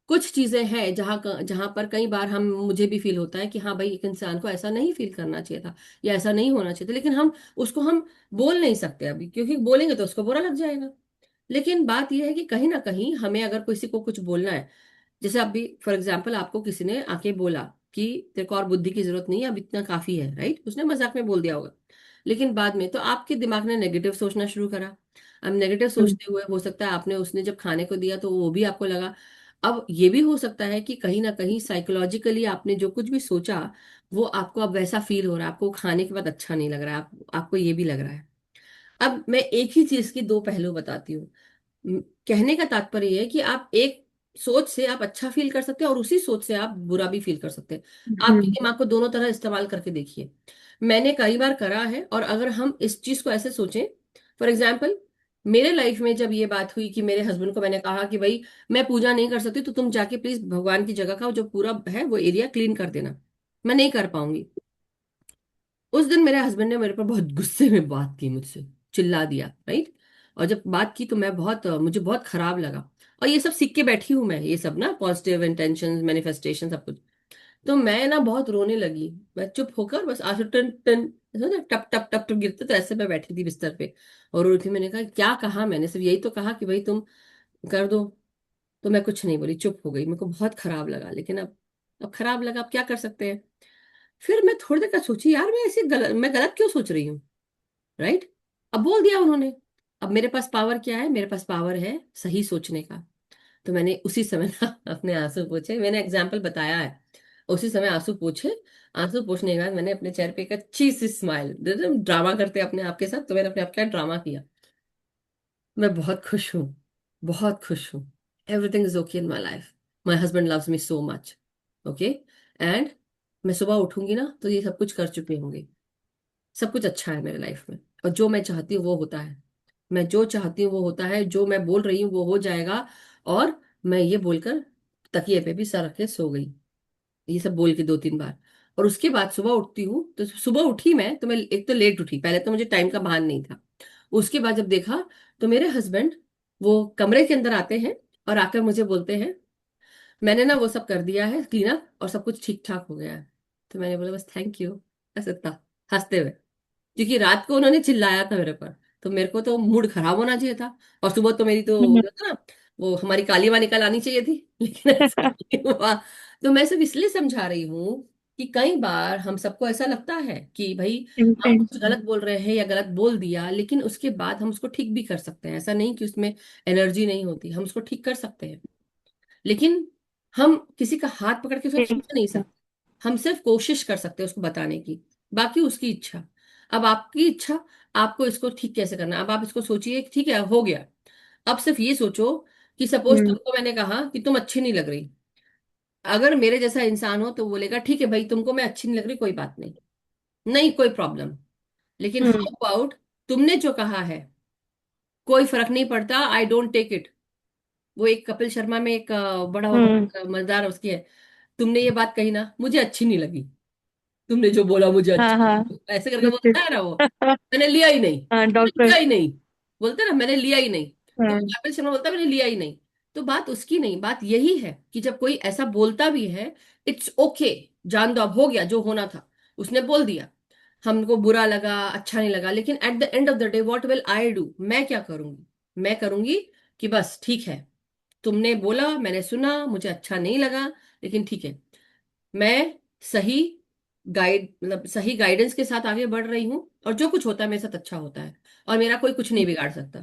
S1: कुछ चीजें हैं जहां पर कई बार हम, मुझे भी फील होता है कि हाँ भाई, एक इंसान को ऐसा नहीं फील करना चाहिए था या ऐसा नहीं होना चाहिए था, लेकिन हम उसको हम बोल नहीं सकते अभी, क्योंकि बोलेंगे तो उसको बुरा लग जाएगा। लेकिन बात यह है कि कहीं ना कहीं हमें अगर किसी को कुछ बोलना है, जैसे अभी फॉर एग्जाम्पल आपको किसी ने आके बोला कि तेरे को और बुद्धि की जरूरत नहीं है, अब इतना काफी है, राइट, उसने मजाक में बोल दिया होगा, लेकिन बाद में तो आपके दिमाग ने नेगेटिव सोचना शुरू करा। अब नेगेटिव
S2: हम्म।
S1: सोचते हुए हो सकता है आपने, उसने जब खाने को दिया तो वो भी आपको लगा। अब ये भी हो सकता है कि कहीं ना कहीं साइकोलॉजिकली आपने जो कुछ भी सोचा, वो आपको अब वैसा फील हो रहा है, आपको खाने के बाद अच्छा नहीं लग रहा है, आपको ये भी लग रहा है। अब मैं एक ही चीज की दो पहलू बताती हूँ। कहने का तात्पर्य ये है कि आप एक सोच से आप अच्छा फील कर सकते हैं और उसी सोच से आप बुरा भी फील कर सकते हैं। आपके
S2: हम्म।
S1: दिमाग को दोनों तरह इस्तेमाल करके देखिए। मैंने कई बार करा है, और अगर हम इस चीज को ऐसे सोचें, फॉर एग्जाम्पल, मेरे लाइफ में जब ये बात हुई कि मेरे हस्बैंड को मैंने कहा कि भाई मैं पूजा नहीं कर सकती, तो तुम जाके प्लीज भगवान की जगह का जो पूरा है वो एरिया क्लीन कर देना, मैं नहीं कर पाऊंगी। उस दिन मेरे हस्बैंड ने मेरे पर बहुत गुस्से में बात की, मुझसे चिल्ला दिया, राइट। और जब बात की तो मैं बहुत, मुझे बहुत खराब लगा। और ये सब सीख के बैठी हूं मैं, ये सब ना पॉजिटिव इंटेंशन, मैनिफेस्टेशन, सब कुछ। तो मैं ना बहुत रोने लगी। मैं चुप होकर बस आंसू टन टन, ऐसा ना टप टप टप टप गिरते, तो ऐसे मैं बैठी थी बिस्तर पे और रो रही थी। मैंने कहा क्या कहा, मैंने सिर्फ यही तो कहा कि भाई तुम कर दो। तो मैं कुछ नहीं बोली, चुप हो गई। मेरे को बहुत खराब लगा, लेकिन अब खराब लगा, अब क्या कर सकते हैं। फिर मैं थोड़ी देर का सोची, यार मैं ऐसे गलत, मैं गलत क्यों सोच रही हूँ, राइट। अब बोल दिया उन्होंने। अब मेरे पास पावर क्या है, मेरे पास पावर है सही सोचने का। तो मैंने उसी समय ना अपने आंसू पोंछे, मैंने एग्जाम्पल बताया है, उसी समय आंसू पोंछे। आंसू पोंछने के बाद मैंने अपने चेहरे पे एक अच्छी सी स्माइल, ड्रामा करते हैं अपने आप के साथ, तो मैंने अपने आप का ड्रामा किया। मैं बहुत खुश हूँ, बहुत खुश हूँ। Everything is okay in my life. My husband loves me so much. Okay. And मैं सुबह उठूंगी ना तो ये सब कुछ कर चुके होंगे। सब कुछ अच्छा है मेरे लाइफ में, और जो मैं चाहती हूँ वो होता है। मैं जो चाहती हूँ वो होता है, जो मैं बोल रही हूँ वो हो जाएगा। और मैं ये बोलकर तकिए पे भी सर रख के सो गई, ये सब बोल के 2-3 बार। और उसके बाद सुबह उठती हूँ, तो सुबह उठी मैं, तो मैं एक तो लेट उठी, पहले तो मुझे टाइम का भान नहीं था। उसके बाद जब देखा तो मेरे हस्बैंड वो कमरे के अंदर आते हैं और आकर मुझे बोलते हैं, मैंने ना वो सब कर दिया है क्लीन अप और सब कुछ ठीक ठाक हो गया है। तो मैंने बोला बस थैंक यू, बस इतना, हंसते हुए। क्योंकि रात को उन्होंने चिल्लाया था मेरे पर, तो मेरे को तो मूड खराब होना चाहिए था। और सुबह तो मेरी तो
S2: हम्म।
S1: जो था ना, वो हमारी काली माँ निकल आनी चाहिए थी लेकिन ऐसा नहीं हुआ। तो मैं सिर्फ इसलिए समझा रही हूँ कि कई बार हम सबको ऐसा लगता है कि भाई हम कुछ
S2: इंटेंशन।
S1: गलत बोल रहे हैं या गलत बोल दिया, लेकिन उसके बाद हम उसको ठीक भी कर सकते हैं। ऐसा नहीं कि उसमें एनर्जी नहीं होती, हम उसको ठीक कर सकते हैं। लेकिन हम किसी का हाथ पकड़ के उसको खींच नहीं सकते। हम सिर्फ कोशिश कर सकते हैं उसको बताने की, बाकी उसकी इच्छा। अब आपकी इच्छा, आपको इसको ठीक कैसे करना है। अब आप इसको सोचिए कि ठीक है हो गया। अब सिर्फ ये सोचो कि सपोज
S2: हम्म।
S1: तुमको मैंने कहा कि तुम अच्छी नहीं लग रही। अगर मेरे जैसा इंसान हो तो बोलेगा ठीक है भाई, तुमको मैं अच्छी नहीं लग रही, कोई बात नहीं, नहीं कोई प्रॉब्लम। लेकिन
S2: हम्म।
S1: हाउ अबाउट, तुमने जो कहा है कोई फर्क नहीं पड़ता, आई डोंट टेक इट। वो एक कपिल शर्मा में एक बड़ा
S2: हम्म।
S1: मजेदार उसकी है, तुमने ये बात कही ना मुझे अच्छी नहीं लगी, तुमने जो बोला मुझे
S2: हाँ
S1: अच्छा,
S2: हाँ।
S1: ऐसे करके
S2: अच्छा।
S1: बोलता है ना वो, मैंने लिया ही नहीं,
S2: हाँ
S1: मैंने
S2: डॉक्टर।
S1: लिया ही नहीं, बोलते हैं ना मैंने लिया ही नहीं। तो
S2: हाँ।
S1: कपिल शर्मा बोलता है मैंने लिया ही नहीं। तो बात उसकी नहीं, बात यही है कि जब कोई ऐसा बोलता भी है, इट्स ओके, जान दो, अब हो गया जो होना था, उसने बोल दिया। हमको बुरा लगा, अच्छा नहीं लगा, लेकिन at the end of the day what will I do, मैं क्या करूंगी। मैं करूंगी कि बस ठीक है, तुमने बोला, मैंने सुना, मुझे अच्छा नहीं लगा, लेकिन ठीक है, मैं सही मतलब सही गाइडेंस के साथ आगे बढ़ रही हूँ, और जो कुछ होता है मेरे साथ अच्छा होता है, और मेरा कोई कुछ नहीं बिगाड़ सकता,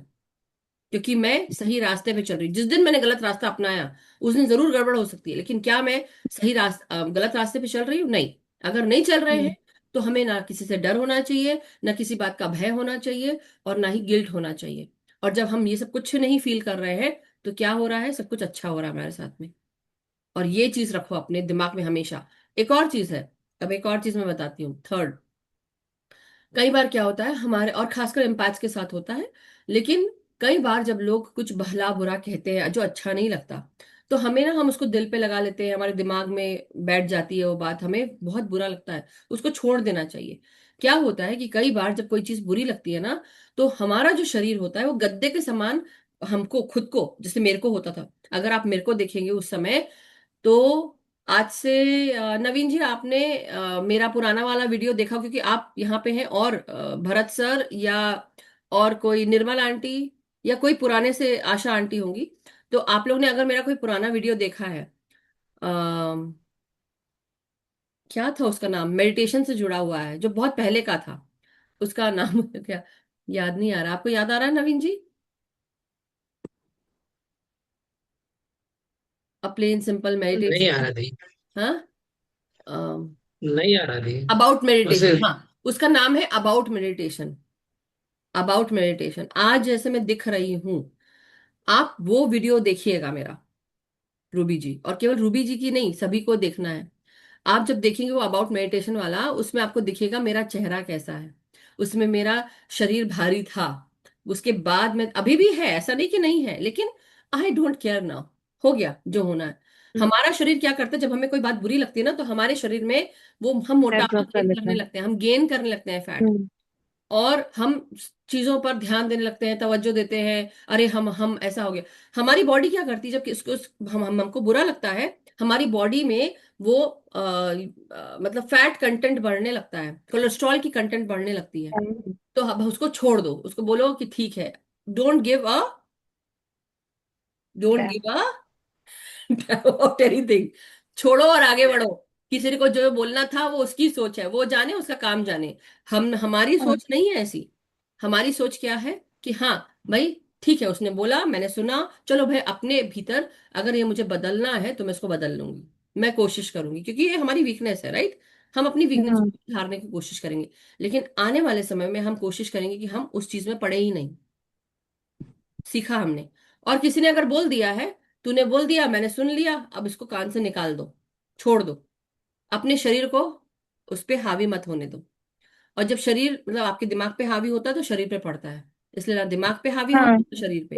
S1: क्योंकि मैं सही रास्ते पे चल रही हूँ। जिस दिन मैंने गलत रास्ता अपनाया उस दिन जरूर गड़बड़ हो सकती है, लेकिन क्या मैं सही रास्ते, गलत रास्ते पे चल रही हूँ? नहीं। अगर नहीं चल रहे
S2: हम्म।
S1: हैं तो हमें ना किसी से डर होना चाहिए, ना किसी बात का भय होना चाहिए, और ना ही गिल्ट होना चाहिए। और जब हम ये सब कुछ नहीं फील कर रहे हैं, तो क्या हो रहा है, सब कुछ अच्छा हो रहा है हमारे साथ में। और ये चीज रखो अपने दिमाग में हमेशा। एक और चीज है, अब एक और चीज मैं बताती हूँ, थर्ड। कई बार क्या होता है हमारे, और खासकर एम्पैथ्स के साथ होता है, लेकिन कई बार जब लोग कुछ भला बुरा कहते हैं जो अच्छा नहीं लगता, तो हमें ना, हम उसको दिल पे लगा लेते हैं, हमारे दिमाग में बैठ जाती है वो बात, हमें बहुत बुरा लगता है। उसको छोड़ देना चाहिए। क्या होता है कि कई बार जब कोई चीज बुरी लगती है ना, तो हमारा जो शरीर होता है वो गद्दे के समान, हमको खुद को, जैसे मेरे को होता था, अगर आप मेरे को देखेंगे उस समय, तो आज से नवीन जी, आपने मेरा पुराना वाला वीडियो देखा, क्योंकि आप यहाँ पे हैं, और भरत सर या और कोई निर्मल आंटी या कोई पुराने से आशा आंटी होंगी, तो आप लोग ने अगर मेरा कोई पुराना वीडियो देखा है, अम, क्या था उसका नाम, मेडिटेशन से जुड़ा हुआ है, जो बहुत पहले का था, उसका नाम क्या, याद नहीं आ रहा। आपको याद आ रहा है नवीन जी? अ प्लेन सिंपल
S3: नहीं आ
S1: मेडिटेशन।
S3: रहा थी।
S1: हाँ,
S3: नहीं आ रहा थी।
S1: अबाउट
S3: वैसे
S1: मेडिटेशन, हाँ, उसका नाम है अबाउट मेडिटेशन। अबाउट मेडिटेशन, आज जैसे मैं दिख रही हूं, आप वो वीडियो देखिएगा मेरा, रूबी जी, और केवल रूबी जी की नहीं, सभी को देखना है। आप जब देखेंगे वो अबाउट मेडिटेशन वाला, उसमें आपको दिखेगा मेरा चेहरा कैसा है, उसमें मेरा शरीर भारी था, उसके बाद में अभी भी है, ऐसा नहीं कि नहीं है, लेकिन आई डोंट केयर नाउ, हो गया जो होना है। हमारा शरीर क्या करता है, जब हमें कोई बात बुरी लगती है ना, तो हमारे शरीर में वो, हम
S2: फैट
S1: मोटापा
S2: ड्रॉप कर
S1: गेन
S2: लेता
S1: करने
S2: है।
S1: लगते हैं, हम गेन करने लगते हैं फैट,
S2: हम्म।
S1: और हम चीजों पर ध्यान देने लगते हैं, तवज्जो देते हैं, अरे हम ऐसा हो गया। हमारी बॉडी क्या करती है, जब इसको हमको बुरा लगता है, हमारी बॉडी में वो मतलब फैट कंटेंट बढ़ने लगता है, कोलेस्ट्रॉल की कंटेंट बढ़ने लगती है। तो अब उसको छोड़ दो, उसको बोलो कि ठीक है, don't give a don't give a about anything, छोड़ो और आगे बढ़ो। किसी को जो बोलना था वो उसकी सोच है, वो जाने, उसका काम जाने। हम, हमारी सोच नहीं है ऐसी। हमारी सोच क्या है कि हाँ भाई, ठीक है, उसने बोला, मैंने सुना, चलो भाई, अपने भीतर अगर ये मुझे बदलना है तो मैं इसको बदल लूंगी, मैं कोशिश करूंगी, क्योंकि ये हमारी वीकनेस है, राइट। हम अपनी वीकनेस
S2: हम्म।
S1: को सुधारने की कोशिश करेंगे, लेकिन आने वाले समय में हम कोशिश करेंगे कि हम उस चीज में पड़े ही नहीं। सीखा हमने। और किसी ने अगर बोल दिया है, तूने बोल दिया, मैंने सुन लिया, अब इसको कान से निकाल दो, छोड़ दो, अपने शरीर को उस पे हावी मत होने दो। और जब शरीर, मतलब आपके दिमाग पे हावी होता है तो शरीर पे पड़ता है, इसलिए ना दिमाग पे हावी हो
S2: हाँ।
S1: ना शरीर पे।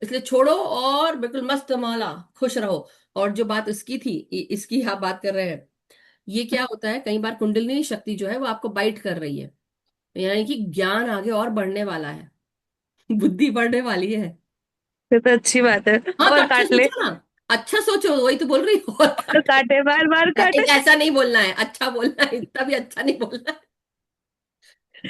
S1: इसलिए छोड़ो और बिल्कुल मस्त माला, खुश रहो। और जो बात इसकी थी, इसकी आप बात कर रहे हैं, ये क्या होता है, कई बार कुंडलिनी शक्ति जो है वो आपको बाइट कर रही है, यानी कि ज्ञान आगे और बढ़ने वाला है, बुद्धि बढ़ने वाली है।
S2: ये तो अच्छी बात है।
S1: हाँ, तो
S2: और
S1: अच्छा
S2: काट ले।
S1: सोचो ना, अच्छा सोचो, वही तो बोल रही हूँ और
S2: और काटे, बार बार काटे।
S1: एक ऐसा नहीं बोलना है, अच्छा बोलना है, इतना भी अच्छा नहीं बोलना है,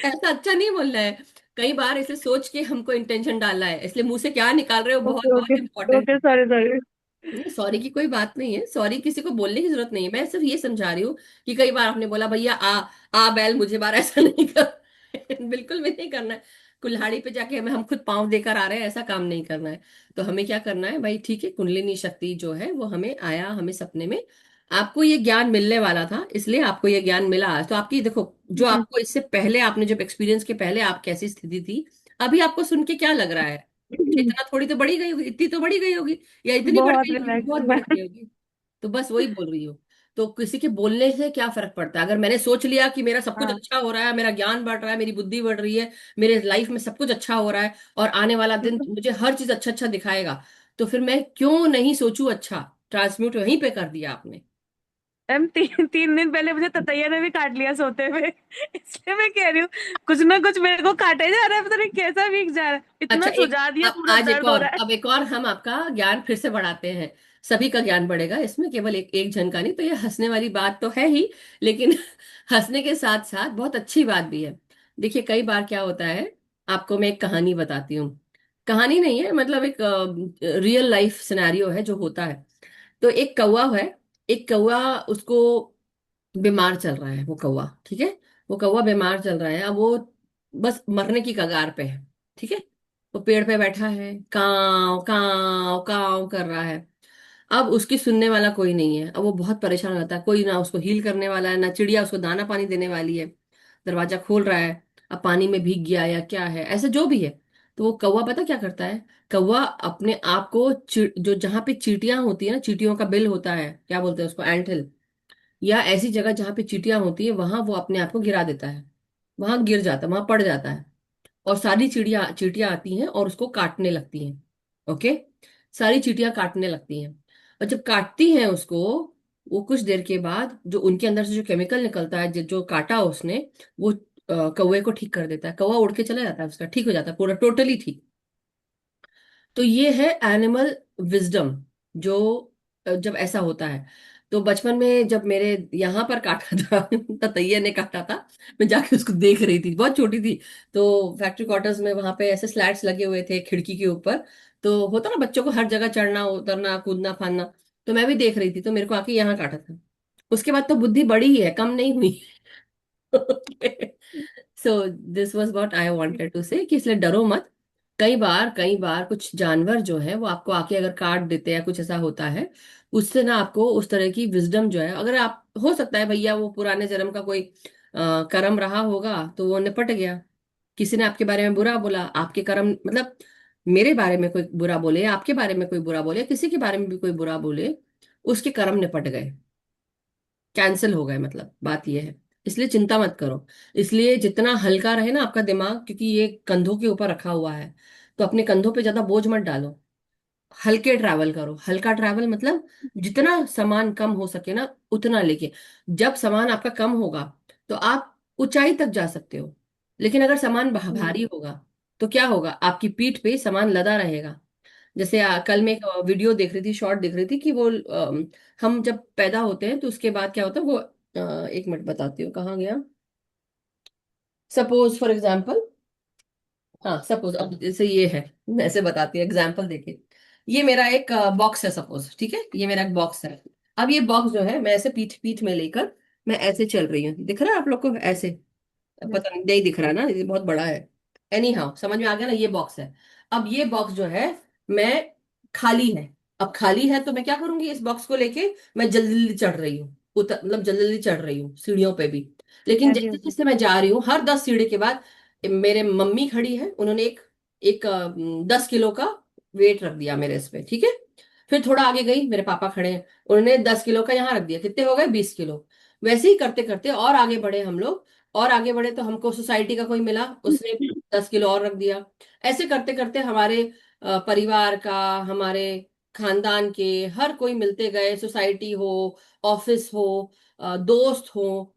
S1: ऐसा अच्छा नहीं बोलना है। कई बार इसे सोच के हमको इंटेंशन डालना है, इसलिए मुंह से क्या निकाल रहे हो बहुत
S2: ओके ओके।
S1: बहुत इंपॉर्टेंट
S2: ओके,
S1: है।
S2: Sorry sorry.
S1: नहीं, सॉरी की कोई बात नहीं है, सॉरी किसी को बोलने की जरूरत नहीं है, मैं सिर्फ ये समझा रही हूँ कि कई बार आपने बोला, भैया आ बैल, मुझे बार ऐसा नहीं कर बिल्कुल भी नहीं करना है। कुल्हाड़ी पे जाके हमें, हम खुद पांव देकर आ रहे हैं, ऐसा काम नहीं करना है। तो हमें क्या करना है भाई, ठीक है, कुंडलिनी शक्ति जो है वो हमें आया, हमें सपने में, आपको ये ज्ञान मिलने वाला था, इसलिए आपको ये ज्ञान मिला आज। तो आपकी देखो, जो आपको इससे पहले, आपने जब एक्सपीरियंस के पहले आप कैसी स्थिति थी, अभी आपको सुन के क्या लग रहा है, इतना थोड़ी तो बढ़ी गई होगी, इतनी तो बढ़ी गई होगी, या इतनी बढ़
S2: बहुत
S1: गई होगी,
S2: रिलैक्स
S1: बहुत
S2: हूँ
S1: बढ़
S2: मैं।
S1: गई होगी। तो बस वही बोल रही हूँ। तो किसी के बोलने से क्या फर्क पड़ता है, अगर मैंने सोच लिया कि मेरा सब कुछ
S2: हाँ।
S1: अच्छा हो रहा है, मेरा ज्ञान बढ़ रहा है, मेरी बुद्धि बढ़ रही है, मेरे लाइफ में सब कुछ अच्छा हो रहा है, और आने वाला दिन मुझे हर चीज अच्छा अच्छा दिखाएगा, तो फिर मैं क्यों नहीं सोचूं अच्छा। ट्रांसम्यूट वहीं पे कर दिया आपने।
S2: मैम, 3 दिन पहले मुझे ततैया ने भी काट लिया सोते हुए। इसलिए मैं कह रही हूँ, कुछ ना कुछ मेरे को काटे जा रहा है, पता नहीं कैसा वीक जा रहा है,
S1: अच्छा,
S2: इतना
S1: एक,
S2: सुझा दिया,
S1: अब
S2: पूरा
S1: आज एक
S2: दर्द हो
S1: और,
S2: रहा है।
S1: अब एक और हम आपका ज्ञान फिर से बढ़ाते हैं। सभी का ज्ञान बढ़ेगा इसमें, केवल एक एक जन का नहीं। तो ये हंसने वाली बात तो है ही, लेकिन हंसने के साथ साथ बहुत अच्छी बात भी है। देखिए, कई बार क्या होता है, आपको मैं एक कहानी बताती हूँ। कहानी नहीं है, मतलब एक रियल लाइफ सिनेरियो है जो होता है। तो एक कौवा है, एक कौवा, उसको बीमार चल रहा है वो कौवा, ठीक है। वो कौवा बीमार चल रहा है, अब वो बस मरने की कगार पे है, ठीक है। वो पेड़ पे बैठा है, काव काव काव कर रहा है। अब उसकी सुनने वाला कोई नहीं है, अब वो बहुत परेशान रहता है, कोई ना उसको हील करने वाला है, ना चिड़िया उसको दाना पानी देने वाली है। दरवाजा खोल रहा है, अब पानी में भीग गया या क्या है, ऐसे जो भी है। तो वो कौवा पता क्या करता है, कौवा अपने आप को जो जहां पे चींटियां होती है ना, चींटियों का बिल होता है, क्या बोलते हैं उसको, एंटल, या ऐसी जगह जहां पे चींटियां होती है, वहां वो अपने आप को गिरा देता है, वहां गिर जाता है, वहां पड़ जाता है। और सारी चिड़िया चींटियां आती हैं और उसको काटने लगती हैं। ओके, सारी चींटियां काटने लगती हैं। और जब काटती हैं उसको, वो कुछ देर के बाद जो उनके अंदर से जो केमिकल निकलता है, जो काटा उसने, वो कौवे को ठीक कर देता है। कौवा उड़ के चला जाता है, उसका ठीक हो जाता है पूरा, टोटली ठीक। तो ये है एनिमल विजडम। जो जब ऐसा होता है, तो बचपन में जब मेरे यहाँ पर काटा था ततैया ने काटा था, मैं जाके उसको देख रही थी, बहुत छोटी थी। तो फैक्ट्री क्वार्टर्स में वहां पे ऐसे स्लैट्स लगे हुए थे खिड़की के ऊपर, तो होता ना बच्चों को हर जगह चढ़ना उतरना कूदना फानना। तो मैं भी देख रही थी, तो मेरे को आके यहाँ काटा था। उसके बाद तो बुद्धि बड़ी ही है, कम नहीं हुई। So this was what I wanted to say, कि इसलिए डरो मत। कई बार कुछ जानवर जो है वो आपको आके अगर काट देते हैं, कुछ ऐसा होता है, उससे ना आपको उस तरह की विजडम जो है, अगर आप, हो सकता है भैया वो पुराने जन्म का कोई कर्म रहा होगा तो वो निपट गया। किसी ने आपके बारे में बुरा बोला, आपके कर्म मतलब, मेरे बारे में कोई बुरा बोले, आपके बारे में कोई बुरा बोले, किसी के बारे में भी कोई बुरा बोले, उसके कर्म निपट गए, कैंसिल हो गए, मतलब बात यह है। इसलिए चिंता मत करो। इसलिए जितना हल्का रहे ना आपका दिमाग, क्योंकि ये कंधों के ऊपर रखा हुआ है, तो अपने कंधों पे ज्यादा बोझ मत डालो। हल्के ट्रैवल करो। हल्का ट्रैवल मतलब जितना सामान कम हो सके ना उतना लेके। जब सामान आपका कम होगा तो आप ऊंचाई तक जा सकते हो, लेकिन अगर सामान
S2: हम्म।
S1: भारी होगा तो क्या होगा, आपकी पीठ पे सामान लदा रहेगा। जैसे कल मैं एक वीडियो देख रही थी, शॉर्ट देख रही थी, कि वो हम जब पैदा होते हैं तो उसके बाद क्या होता है वो, एक मिनट बताती हूँ कहाँ गया। सपोज फॉर एग्जाम्पल, हाँ सपोज, अब जैसे ये है, मैं ऐसे बताती हूँ एग्जाम्पल देके। ये मेरा एक बॉक्स है सपोज, ठीक है, ये मेरा एक बॉक्स है। अब ये बॉक्स जो है मैं ऐसे पीठ पीठ में लेकर मैं ऐसे चल रही हूँ, दिख रहा है आप लोग को ऐसे? पता नहीं, नहीं दिख रहा ना, ये बहुत बड़ा है। एनी हाउ समझ में आ गया ना, ये बॉक्स है। अब ये बॉक्स जो है, मैं, खाली है। अब खाली है तो मैं क्या करूंगी, इस बॉक्स को लेके मैं जल्दी जल्दी चढ़ रही हूँ, उतर मतलब जल्दी जल्दी चढ़ रही हूँ सीढ़ियों पे भी। लेकिन
S2: हाँ जी,
S1: जैसे
S2: हाँ जी।
S1: जैसे मैं जा रही हूँ, हर 10 सीढ़ी के बाद मेरे मम्मी खड़ी है, उन्होंने एक एक 10 किलो का वेट रख दिया मेरे इस पे, ठीक है। फिर थोड़ा आगे गई, मेरे पापा खड़े हैं, उन्होंने 10 किलो का यहाँ रख दिया, कितने हो गए, 20 किलो। वैसे ही करते करते और आगे बढ़े हम लोग। और आगे बढ़े तो हमको सोसाइटी का कोई मिला, उसने 10 किलो और रख दिया। ऐसे करते करते हमारे परिवार का, हमारे खानदान के हर कोई मिलते गए, सोसाइटी हो, ऑफिस हो, दोस्त हो।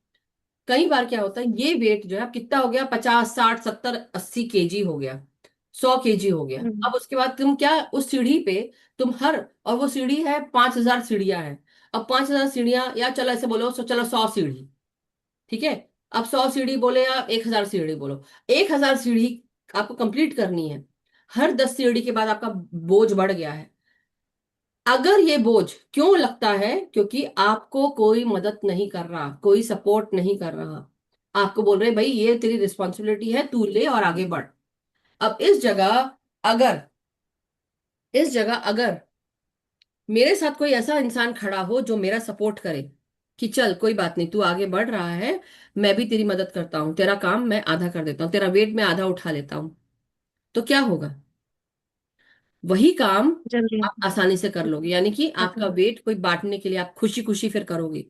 S1: कई बार क्या होता है, ये वेट जो है अब कितना हो गया, 50 60 70 80 केजी हो गया, 100 केजी हो गया।
S2: हम्म।
S1: अब उसके बाद तुम क्या, उस सीढ़ी पे तुम हर, और वो सीढ़ी है 5,000 सीढ़ियां हैं। अब 5,000 सीढ़ियां, या चलो ऐसे बोलो, चलो 100 सीढ़ी, ठीक है। अब 100 सीढ़ी बोले या 1,000 सीढ़ी बोलो, 1,000 सीढ़ी आपको कंप्लीट करनी है। हर 10 सीढ़ी के बाद आपका बोझ बढ़ गया है। अगर ये बोझ क्यों लगता है, क्योंकि आपको कोई मदद नहीं कर रहा, कोई सपोर्ट नहीं कर रहा। आपको बोल रहे भाई ये तेरी रिस्पॉन्सिबिलिटी है, तू ले और आगे बढ़। अब अगर इस जगह अगर मेरे साथ कोई ऐसा इंसान खड़ा हो जो मेरा सपोर्ट करे, कि चल कोई बात नहीं, तू आगे बढ़ रहा है, मैं भी तेरी मदद करता हूँ, तेरा काम मैं आधा कर देता हूँ, तेरा वेट मैं आधा उठा लेता हूँ, तो क्या होगा, वही काम
S2: जल्दी।
S1: आप आसानी से कर लोगे। यानी कि आपका
S2: आसान।
S1: वेट कोई बांटने के लिए आप खुशी खुशी फिर करोगे।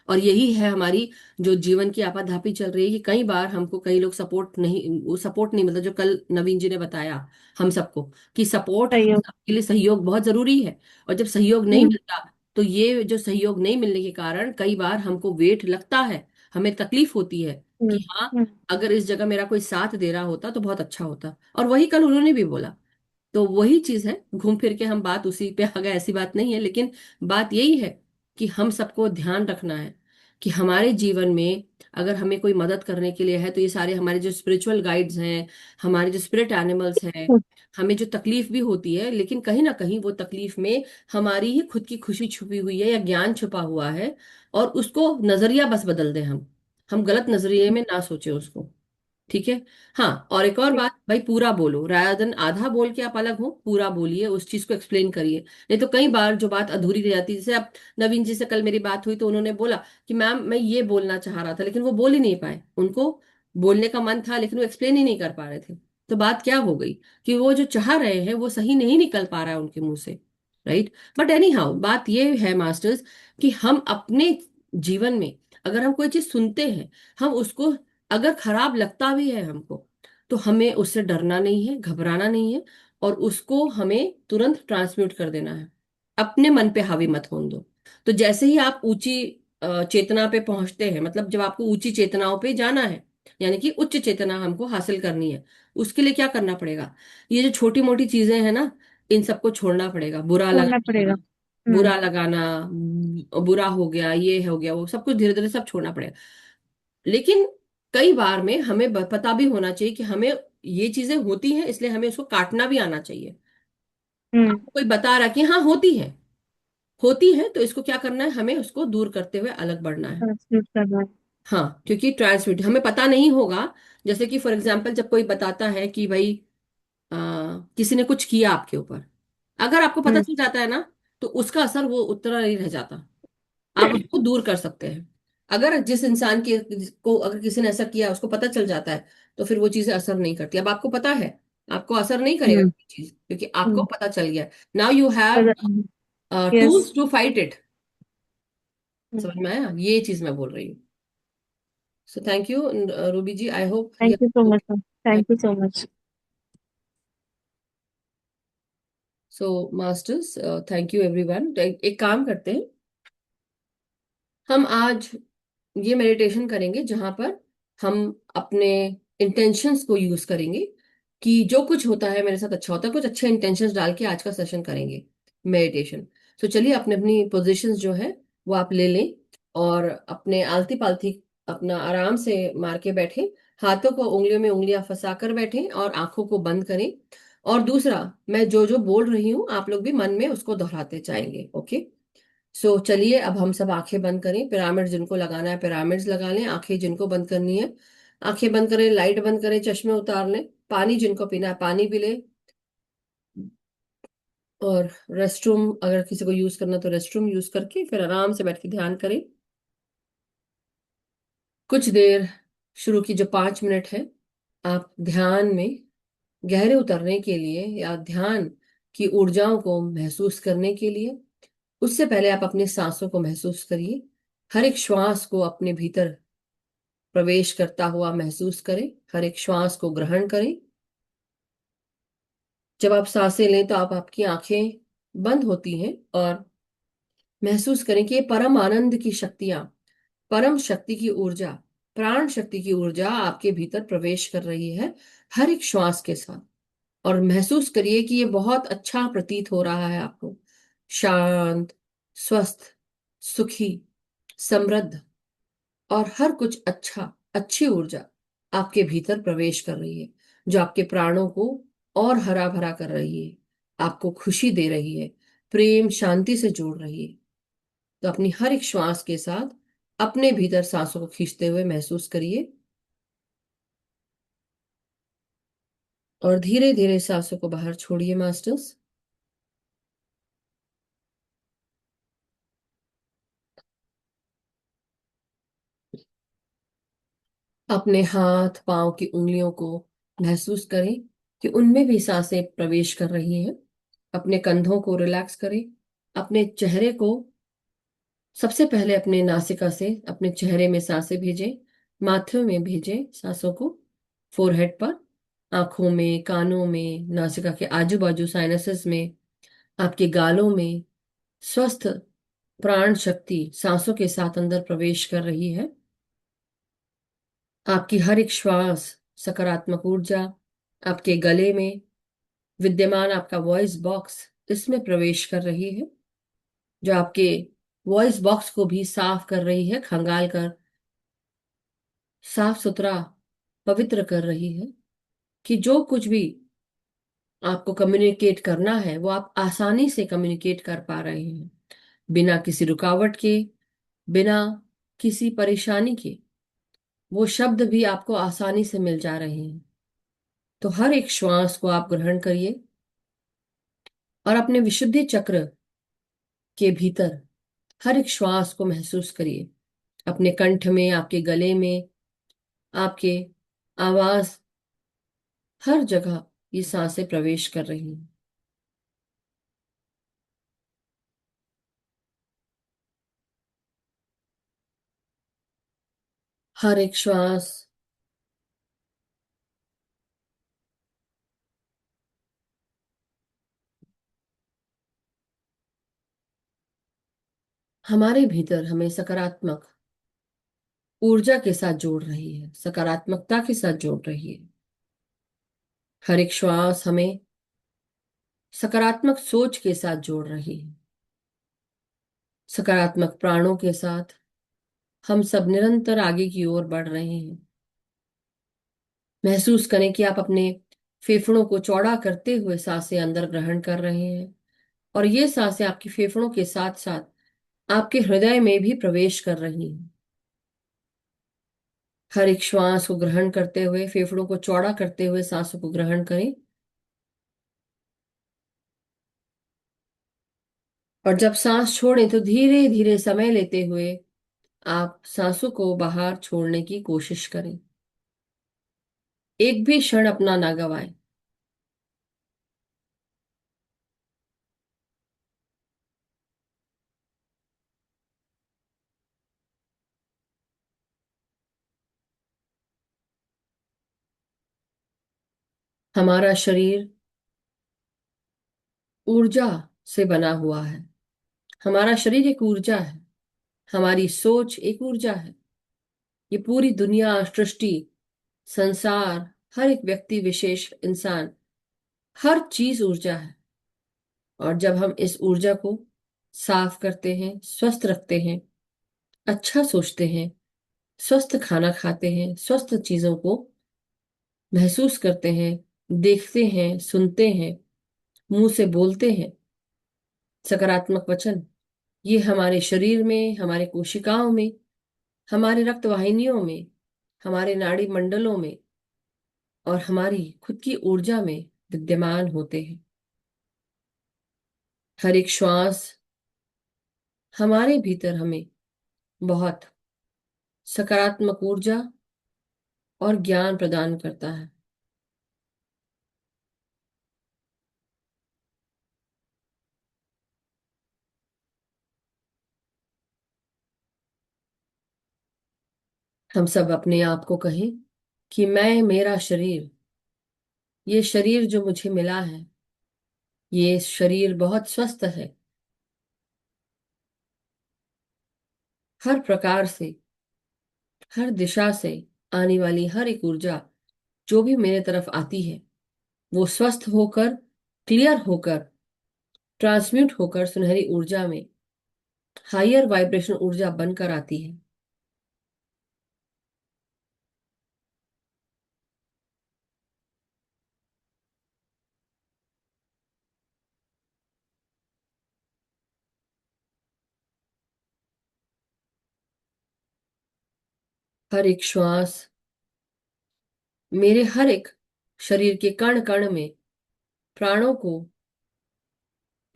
S1: और यही है हमारी जो जीवन की आपाधापी चल रही है, कि कई बार हमको कई लोग सपोर्ट नहीं, वो सपोर्ट नहीं, मतलब जो कल नवीन जी ने बताया हम सबको, कि सपोर्ट
S2: सही हो।
S1: के लिए सहयोग बहुत जरूरी है। और जब सहयोग नहीं
S2: हम्म।
S1: मिलता, तो ये जो सहयोग नहीं मिलने के कारण कई बार हमको वेट लगता है, हमें तकलीफ होती है,
S2: हम्म।
S1: कि हाँ,
S2: हम्म।
S1: अगर इस जगह मेरा कोई साथ दे रहा होता तो बहुत अच्छा होता। और वही कल उन्होंने भी बोला। तो वही चीज है, घूम फिर के हम बात उसी पे आ गए, ऐसी बात नहीं है, लेकिन बात यही है कि हम सबको ध्यान रखना है कि हमारे जीवन में अगर हमें कोई मदद करने के लिए है, तो ये सारे हमारे जो स्पिरिचुअल गाइड्स हैं, हमारे जो स्पिरिट एनिमल्स हैं, हमें जो तकलीफ भी होती है, लेकिन कहीं ना कहीं वो तकलीफ में हमारी ही खुद की खुशी छुपी हुई है या ज्ञान छुपा हुआ है। और उसको नजरिया बस बदल दें हम गलत नजरिए में ना सोचे उसको, ठीक है। हाँ, और एक और
S2: ठीक।
S1: बात भाई, पूरा बोलो, रादर देन आधा बोल के आप अलग हो, पूरा बोलिए, उस चीज को एक्सप्लेन करिए। नहीं तो कई बार जो बात अधूरी रह जाती है, जैसे अब नवीन जी से कल मेरी बात हुई तो उन्होंने बोला कि मैम मैं ये बोलना चाह रहा था, लेकिन वो बोल ही नहीं पाए, उनको बोलने का मन था लेकिन वो एक्सप्लेन ही नहीं कर पा रहे थे। तो बात क्या हो गई, कि वो जो चाह रहे हैं वो सही नहीं निकल पा रहा है उनके मुंह से, राइट। बट एनी हाउ, बात ये है मास्टर्स, कि हम अपने जीवन में अगर हम कोई चीज सुनते हैं, हम उसको, अगर खराब लगता भी है हमको, तो हमें उससे डरना नहीं है, घबराना नहीं है, और उसको हमें तुरंत ट्रांसम्यूट कर देना है। अपने मन पे हावी मत होने दो। तो जैसे ही आप ऊंची चेतना पे पहुंचते हैं, मतलब जब आपको ऊंची चेतनाओं पे जाना है, यानी कि उच्च चेतना हमको हासिल करनी है, उसके लिए क्या करना पड़ेगा? ये जो छोटी मोटी चीजें हैं ना, इन सबको छोड़ना पड़ेगा। बुरा
S2: छोड़ना पड़ेगा।
S1: लगाना,
S2: हम्म।
S1: बुरा लगाना, बुरा हो गया, ये हो गया, वो सब कुछ धीरे धीरे सब छोड़ना पड़ेगा। लेकिन कई बार में हमें पता भी होना चाहिए कि हमें ये चीजें होती हैं, इसलिए हमें उसको काटना भी आना चाहिए।
S2: हम्म।
S1: आपको कोई बता रहा कि हाँ होती है, होती है, तो इसको क्या करना है, हमें उसको दूर करते हुए अलग बढ़ना है।
S2: ट्रांसलेट करना है।
S1: हाँ, क्योंकि ट्रांसमिट हमें पता नहीं होगा। जैसे कि फॉर एग्जाम्पल जब कोई बताता है कि भाई आ, किसी ने कुछ किया आपके ऊपर, अगर आपको पता
S2: हम्म।
S1: चल जाता है ना, तो उसका असर वो उतना नहीं रह जाता, आप उसको दूर कर सकते हैं। अगर जिस इंसान के को अगर किसी ने ऐसा किया उसको पता चल जाता है, तो फिर वो चीजें असर नहीं करती। अब आपको पता है, आपको असर नहीं करेगा
S2: हम्म।
S1: कोई चीज, क्योंकि आपको
S2: हम्म।
S1: पता चल गया। Now you have
S2: yes.
S1: Tools to fight it. समझ में आया? ये चीज मैं बोल रही हूँ। So thank you Ruby ji, I hope
S2: thank you so much ma'am. Thank you so much.
S1: So masters, thank you everyone. एक काम करते हैं, हम आज ये मेडिटेशन करेंगे जहां पर हम अपने इंटेंशंस को यूज करेंगे, कि जो कुछ होता है मेरे साथ अच्छा होता है, कुछ अच्छे इंटेंशंस डाल के आज का सेशन करेंगे मेडिटेशन। तो चलिए, अपने अपनी पोजीशंस जो है वो आप ले लें, और अपने आलती पालती अपना आराम से मार के बैठे, हाथों को उंगलियों में उंगलियां फंसा कर बैठे और आंखों को बंद करें। और दूसरा, मैं जो जो बोल रही हूँ आप लोग भी मन में उसको दोहराते जाएंगे। ओके? सो चलिए, अब हम सब आंखें बंद करें। पिरामिड जिनको लगाना है पिरामिड्स लगा लें, आंखें जिनको बंद करनी है आंखें बंद करें, लाइट बंद करें, चश्मे उतार लें, पानी जिनको पीना है पानी पी लें, और रेस्ट रूम अगर किसी को यूज करना तो रेस्ट रूम यूज करके फिर आराम से बैठ के ध्यान करें कुछ देर। शुरू की जो 5 मिनट है, आप ध्यान में गहरे उतरने के लिए या ध्यान की ऊर्जाओं को महसूस करने के लिए, उससे पहले आप अपनी सांसों को महसूस करिए। हर एक श्वास को अपने भीतर प्रवेश करता हुआ महसूस करें, हर एक श्वास को ग्रहण करें। जब आप सांसें लें तो आप आपकी आंखें बंद होती हैं, और महसूस करें कि ये परम आनंद की शक्तियां, परम शक्ति की ऊर्जा, प्राण शक्ति की ऊर्जा आपके भीतर प्रवेश कर रही है हर एक श्वास के साथ। और महसूस करिए कि ये बहुत अच्छा प्रतीत हो रहा है आपको, शांत, स्वस्थ, सुखी, समृद्ध, और हर कुछ अच्छा, अच्छी ऊर्जा आपके भीतर प्रवेश कर रही है, जो आपके प्राणों को और हरा भरा कर रही है, आपको खुशी दे रही है, प्रेम शांति से जोड़ रही है। तो अपनी हर एक श्वास के साथ अपने भीतर सांसों को खींचते हुए महसूस करिए, और धीरे धीरे सांसों को बाहर छोड़िए मास्टर्स। अपने हाथ पांव की उंगलियों को महसूस करें कि उनमें भी सांसें प्रवेश कर रही हैं। अपने कंधों को रिलैक्स करें। अपने चेहरे को, सबसे पहले अपने नासिका से अपने चेहरे में सांसें भेजें, माथे में भेजें सांसों को, फोरहेड पर, आंखों में, कानों में, नासिका के आजू बाजू साइनसेस में, आपके गालों में। स्वस्थ प्राण शक्ति सांसों के साथ अंदर प्रवेश कर रही है। आपकी हर एक श्वास सकारात्मक ऊर्जा आपके गले में विद्यमान आपका वॉइस बॉक्स, इसमें प्रवेश कर रही है, जो आपके वॉइस बॉक्स को भी साफ कर रही है, खंगाल कर साफ सुथरा, पवित्र कर रही है, कि जो कुछ भी आपको कम्युनिकेट करना है वो आप आसानी से कम्युनिकेट कर पा रहे हैं, बिना किसी रुकावट के, बिना किसी परेशानी के। वो शब्द भी आपको आसानी से मिल जा रहे हैं। तो हर एक श्वास को आप ग्रहण करिए, और अपने विशुद्धि चक्र के भीतर हर एक श्वास को महसूस करिए। अपने कंठ में, आपके गले में, आपके आवाज, हर जगह ये सांसें प्रवेश कर रही हैं। हर एक श्वास हमारे भीतर हमें सकारात्मक ऊर्जा के साथ जोड़ रही है, सकारात्मकता के साथ जोड़ रही है। हर एक श्वास हमें सकारात्मक सोच के साथ जोड़ रही है, सकारात्मक प्राणों के साथ। हम सब निरंतर आगे की ओर बढ़ रहे हैं। महसूस करें कि आप अपने फेफड़ों को चौड़ा करते हुए सांसें अंदर ग्रहण कर रहे हैं, और ये सांसें आपके फेफड़ों के साथ साथ आपके हृदय में भी प्रवेश कर रही हैं। हर एक श्वास को ग्रहण करते हुए फेफड़ों को चौड़ा करते हुए सांसों को ग्रहण करें, और जब सांस छोड़ें तो धीरे धीरे समय लेते हुए आप सांसों को बाहर छोड़ने की कोशिश करें। एक भी क्षण अपना ना गवाएं। हमारा शरीर ऊर्जा से बना हुआ है। हमारा शरीर एक ऊर्जा है। हमारी सोच एक ऊर्जा है। ये पूरी दुनिया, सृष्टि, संसार, हर एक व्यक्ति विशेष, इंसान, हर चीज ऊर्जा है। और जब हम इस ऊर्जा को साफ करते हैं, स्वस्थ रखते हैं, अच्छा सोचते हैं, स्वस्थ खाना खाते हैं, स्वस्थ चीजों को महसूस करते हैं, देखते हैं, सुनते हैं, मुंह से बोलते हैं सकारात्मक वचन, ये हमारे शरीर में, हमारे कोशिकाओं में, हमारे रक्त वाहिनियों में, हमारे नाड़ी मंडलों में और हमारी खुद की ऊर्जा में विद्यमान होते हैं। हर एक श्वास हमारे भीतर हमें बहुत सकारात्मक ऊर्जा और ज्ञान प्रदान करता है। हम सब अपने आप को कहें कि मैं, मेरा शरीर, ये शरीर जो मुझे मिला है, ये शरीर बहुत स्वस्थ है। हर प्रकार से, हर दिशा से आने वाली हर एक ऊर्जा जो भी मेरे तरफ आती है, वो स्वस्थ होकर, क्लियर होकर, ट्रांसम्यूट होकर सुनहरी ऊर्जा में, हायर वाइब्रेशन ऊर्जा बनकर आती है। हर एक श्वास मेरे हर एक शरीर के कण कण में प्राणों को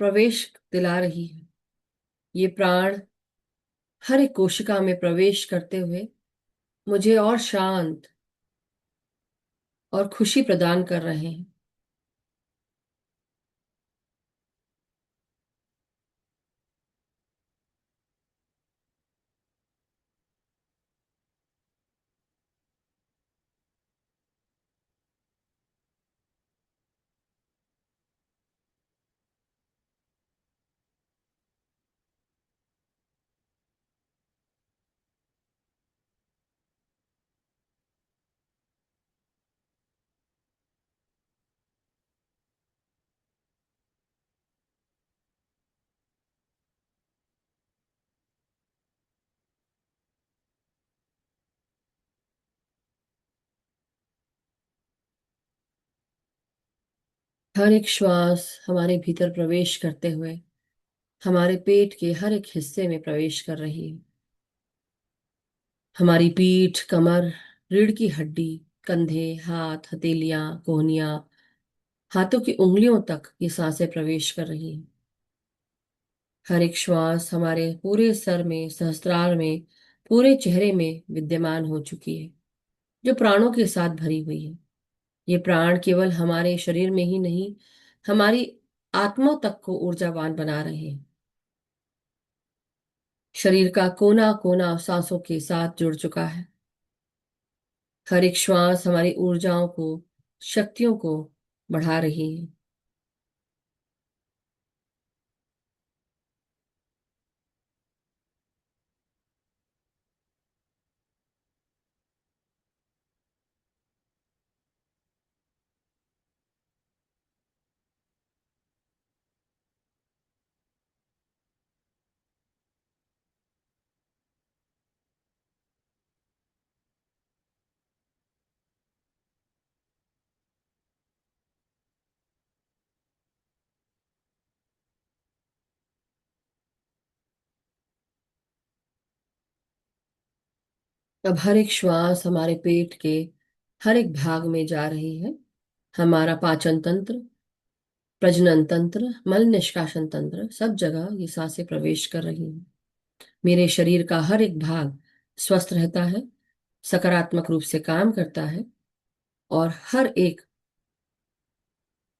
S1: प्रवेश दिला रही है। ये प्राण हर एक कोशिका में प्रवेश करते हुए मुझे और शांत और खुशी प्रदान कर रहे हैं। हर एक श्वास हमारे भीतर प्रवेश करते हुए हमारे पेट के हर एक हिस्से में प्रवेश कर रही है। हमारी पीठ, कमर, रीढ़ की हड्डी, कंधे, हाथ, हथेलियां, कोहनियां, हाथों की उंगलियों तक ये सांसें प्रवेश कर रही हैं। हर एक श्वास हमारे पूरे सर में, सहस्त्रार में, पूरे चेहरे में विद्यमान हो चुकी है, जो प्राणों के साथ भरी हुई है। ये प्राण केवल हमारे शरीर में ही नहीं, हमारी आत्मा तक को ऊर्जावान बना रहे हैं। शरीर का कोना कोना सांसों के साथ जुड़ चुका है। हर एक श्वास हमारी ऊर्जाओं को, शक्तियों को बढ़ा रही है। अब हर एक श्वास हमारे पेट के हर एक भाग में जा रही है। हमारा पाचन तंत्र, प्रजनन तंत्र, मल निष्कासन तंत्र, सब जगह ये सांसें प्रवेश कर रही हैं। मेरे शरीर का हर एक भाग स्वस्थ रहता है, सकारात्मक रूप से काम करता है, और हर एक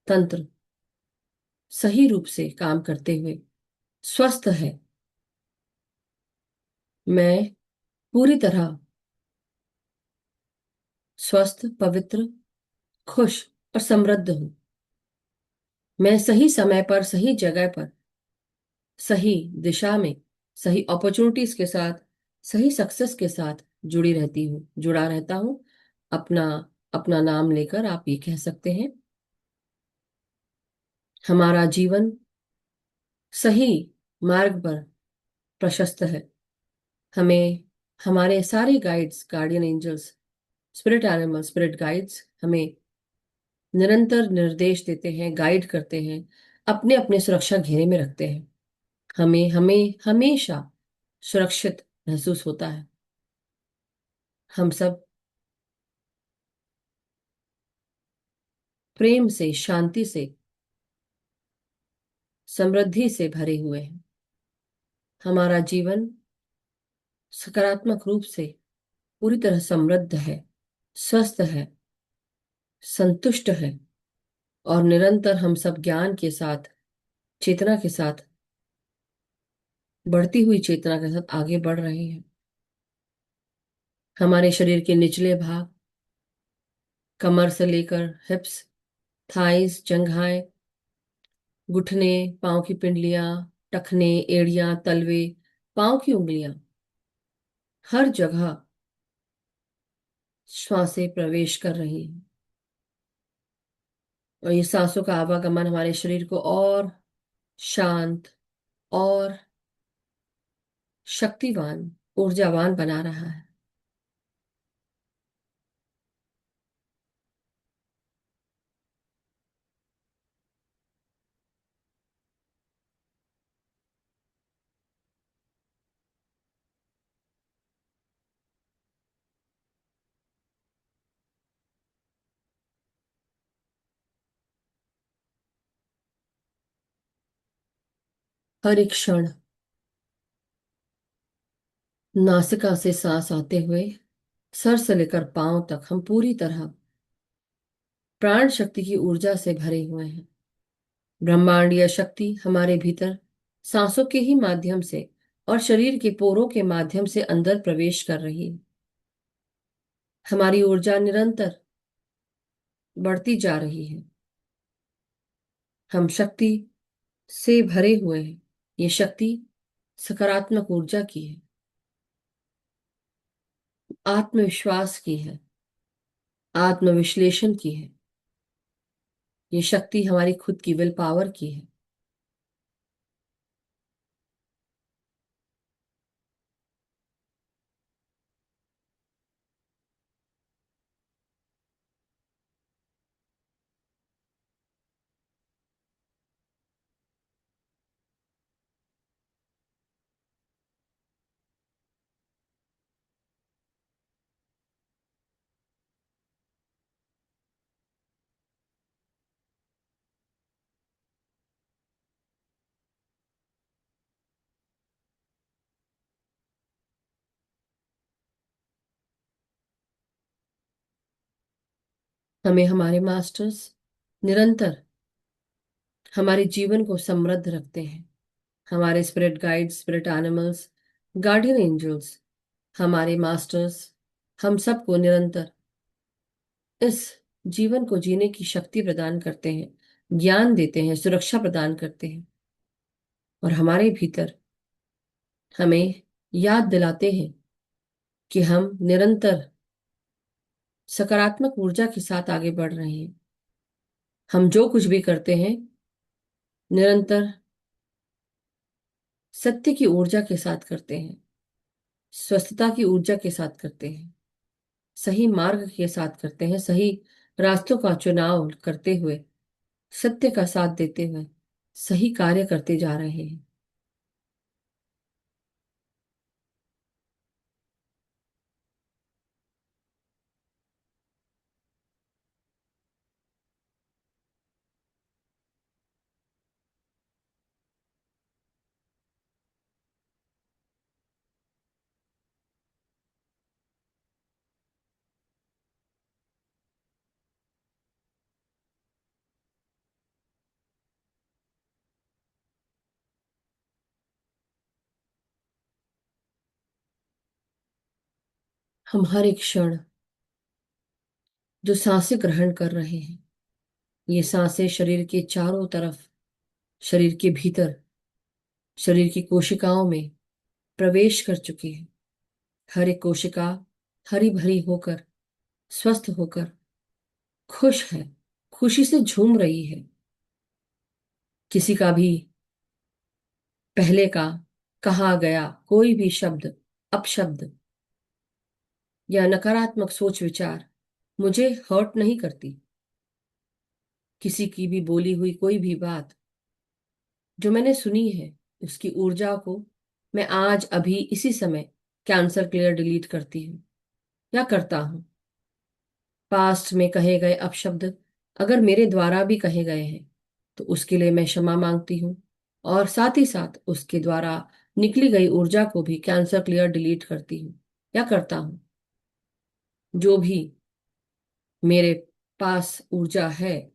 S1: तंत्र सही रूप से काम करते हुए स्वस्थ है। मैं पूरी तरह स्वस्थ, पवित्र, खुश और समृद्ध हूं। मैं सही समय पर, सही जगह पर, सही दिशा में, सही अपॉर्चुनिटीज के साथ, सही सक्सेस के साथ जुड़ा रहता हूं। अपना अपना नाम लेकर आप ये कह सकते हैं, हमारा जीवन सही मार्ग पर प्रशस्त है। हमें हमारे सारे guides, guardian angels, spirit animal, spirit guides हमें निरंतर निर्देश देते हैं, गाइड करते हैं, अपने अपने सुरक्षा घेरे में रखते हैं। हमें हमें हमेशा सुरक्षित महसूस होता है। हम सब प्रेम से, शांति से, समृद्धि से भरे हुए हैं। हमारा जीवन सकारात्मक रूप से पूरी तरह समृद्ध है, स्वस्थ है, संतुष्ट है, और निरंतर हम सब ज्ञान के साथ, चेतना के साथ, बढ़ती हुई चेतना के साथ आगे बढ़ रहे हैं। हमारे शरीर के निचले भाग, कमर से लेकर हिप्स, थाइस, जंघाएं, घुटने, पांव की पिंडलियां, टखने, एड़ियां, तलवे, पांव की उंगलियां, हर जगह श्वासें प्रवेश कर रही हैं। और ये सांसों का आवागमन हमारे शरीर को और शांत और शक्तिवान, ऊर्जावान बना रहा है। हर एक क्षण नासिका से सांस आते हुए सर से लेकर पांव तक हम पूरी तरह प्राण शक्ति की ऊर्जा से भरे हुए हैं। ब्रह्मांडीय शक्ति हमारे भीतर सांसों के ही माध्यम से और शरीर के पोरों के माध्यम से अंदर प्रवेश कर रही है। हमारी ऊर्जा निरंतर बढ़ती जा रही है। हम शक्ति से भरे हुए हैं। ये शक्ति सकारात्मक ऊर्जा की है, आत्मविश्वास की है, आत्मविश्लेषण की है। ये शक्ति हमारी खुद की विल पावर की है। हमें हमारे मास्टर्स निरंतर हमारे जीवन को समृद्ध रखते हैं। हमारे spirit guides, spirit animals, guardian angels, हमारे मास्टर्स हम सबको निरंतर इस जीवन को जीने की शक्ति प्रदान करते हैं, ज्ञान देते हैं, सुरक्षा प्रदान करते हैं, और हमारे भीतर हमें याद दिलाते हैं कि हम निरंतर सकारात्मक ऊर्जा के साथ आगे बढ़ रहे हैं। हम जो कुछ भी करते हैं निरंतर सत्य की ऊर्जा के साथ करते हैं, स्वस्थता की ऊर्जा के साथ करते हैं, सही मार्ग के साथ करते हैं, सही रास्तों का चुनाव करते हुए, सत्य का साथ देते हुए सही कार्य करते जा रहे हैं। हम हर एक क्षण जो सांसें ग्रहण कर रहे हैं, ये सांसें शरीर के चारों तरफ, शरीर के भीतर, शरीर की कोशिकाओं में प्रवेश कर चुकी है। हर एक कोशिका हरी भरी होकर, स्वस्थ होकर, खुश है, खुशी से झूम रही है। किसी का भी पहले का कहा गया कोई भी शब्द, अपशब्द या नकारात्मक सोच विचार मुझे हर्ट नहीं करती। किसी की भी बोली हुई कोई भी बात जो मैंने सुनी है, उसकी ऊर्जा को मैं आज अभी इसी समय कैंसल क्लियर डिलीट करती हूँ या करता हूँ। पास्ट में कहे गए अपशब्द अगर मेरे द्वारा भी कहे गए हैं तो उसके लिए मैं क्षमा मांगती हूँ, और साथ ही साथ उसके द्वारा निकली गई ऊर्जा को भी कैंसल क्लियर डिलीट करती हूँ या करता हूँ। जो भी मेरे पास ऊर्जा है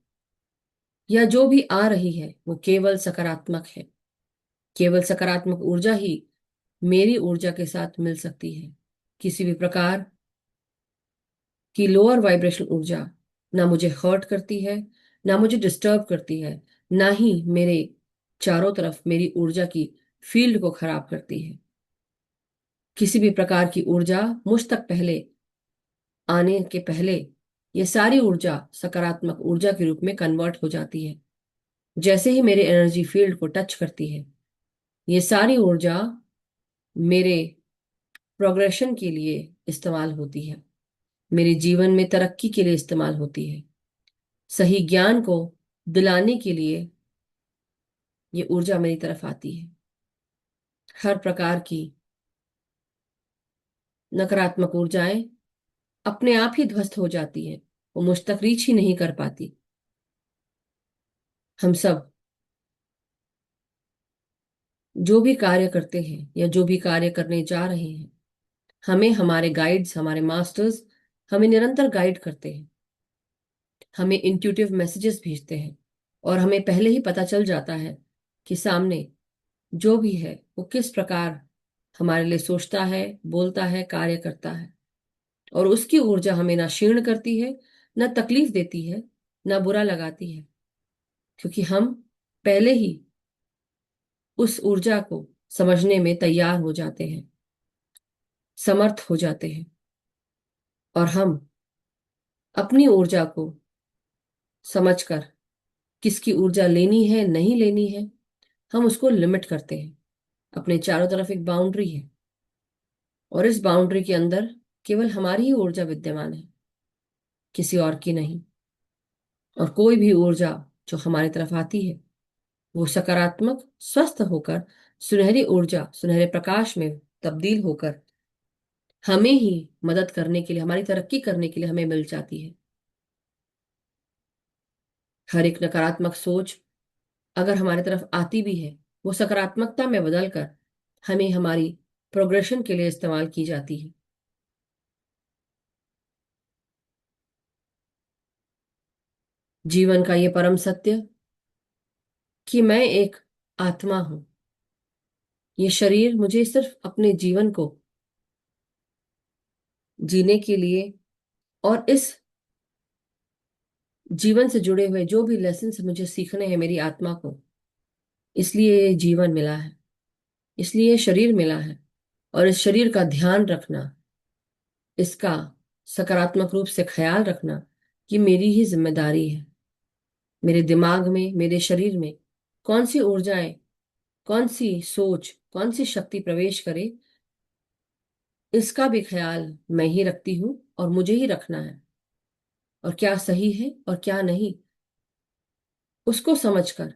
S1: या जो भी आ रही है वो केवल सकारात्मक है। केवल सकारात्मक ऊर्जा ही मेरी ऊर्जा के साथ मिल सकती है। किसी भी प्रकार की लोअर वाइब्रेशन ऊर्जा ना मुझे हर्ट करती है, ना मुझे डिस्टर्ब करती है, ना ही मेरे चारों तरफ मेरी ऊर्जा की फील्ड को खराब करती है। किसी भी प्रकार की ऊर्जा मुझ तक पहले आने के पहले ये सारी ऊर्जा सकारात्मक ऊर्जा के रूप में कन्वर्ट हो जाती है। जैसे ही मेरे एनर्जी फील्ड को टच करती है, ये सारी ऊर्जा मेरे प्रोग्रेशन के लिए इस्तेमाल होती है, मेरे जीवन में तरक्की के लिए इस्तेमाल होती है। सही ज्ञान को दिलाने के लिए ये ऊर्जा मेरी तरफ आती है। हर प्रकार की नकारात्मक ऊर्जाएं अपने आप ही ध्वस्त हो जाती हैं, वो मुझ तक रीच ही नहीं कर पाती। हम सब जो भी कार्य करते हैं या जो भी कार्य करने जा रहे हैं, हमें हमारे गाइड्स, हमारे मास्टर्स हमें निरंतर गाइड करते हैं, हमें इंट्यूटिव मैसेजेस भेजते हैं, और हमें पहले ही पता चल जाता है कि सामने जो भी है वो किस प्रकार हमारे लिए सोचता है, बोलता है, कार्य करता है। और उसकी ऊर्जा हमें ना क्षीण करती है, ना तकलीफ देती है, ना बुरा लगाती है, क्योंकि हम पहले ही उस ऊर्जा को समझने में तैयार हो जाते हैं, समर्थ हो जाते हैं। और हम अपनी ऊर्जा को समझकर किसकी ऊर्जा लेनी है, नहीं लेनी है, हम उसको लिमिट करते हैं। अपने चारों तरफ एक बाउंड्री है, और इस बाउंड्री के अंदर केवल हमारी ही ऊर्जा विद्यमान है, किसी और की नहीं। और कोई भी ऊर्जा जो हमारी तरफ आती है वो सकारात्मक स्वस्थ होकर सुनहरी ऊर्जा, सुनहरे प्रकाश में तब्दील होकर हमें ही मदद करने के लिए, हमारी तरक्की करने के लिए हमें मिल जाती है। हर एक नकारात्मक सोच अगर हमारी तरफ आती भी है, वो सकारात्मकता में बदलकर हमें हमारी प्रोग्रेशन के लिए इस्तेमाल की जाती है। जीवन का ये परम सत्य कि मैं एक आत्मा हूं। ये शरीर मुझे सिर्फ अपने जीवन को जीने के लिए और इस जीवन से जुड़े हुए जो भी लेसन मुझे सीखने हैं मेरी आत्मा को, इसलिए ये जीवन मिला है, इसलिए ये शरीर मिला है। और इस शरीर का ध्यान रखना, इसका सकारात्मक रूप से ख्याल रखना, ये मेरी ही जिम्मेदारी है। मेरे दिमाग में, मेरे शरीर में कौन सी ऊर्जाएं, कौन सी सोच, कौन सी शक्ति प्रवेश करे, इसका भी ख्याल मैं ही रखती हूँ और मुझे ही रखना है। और क्या सही है और क्या नहीं, उसको समझकर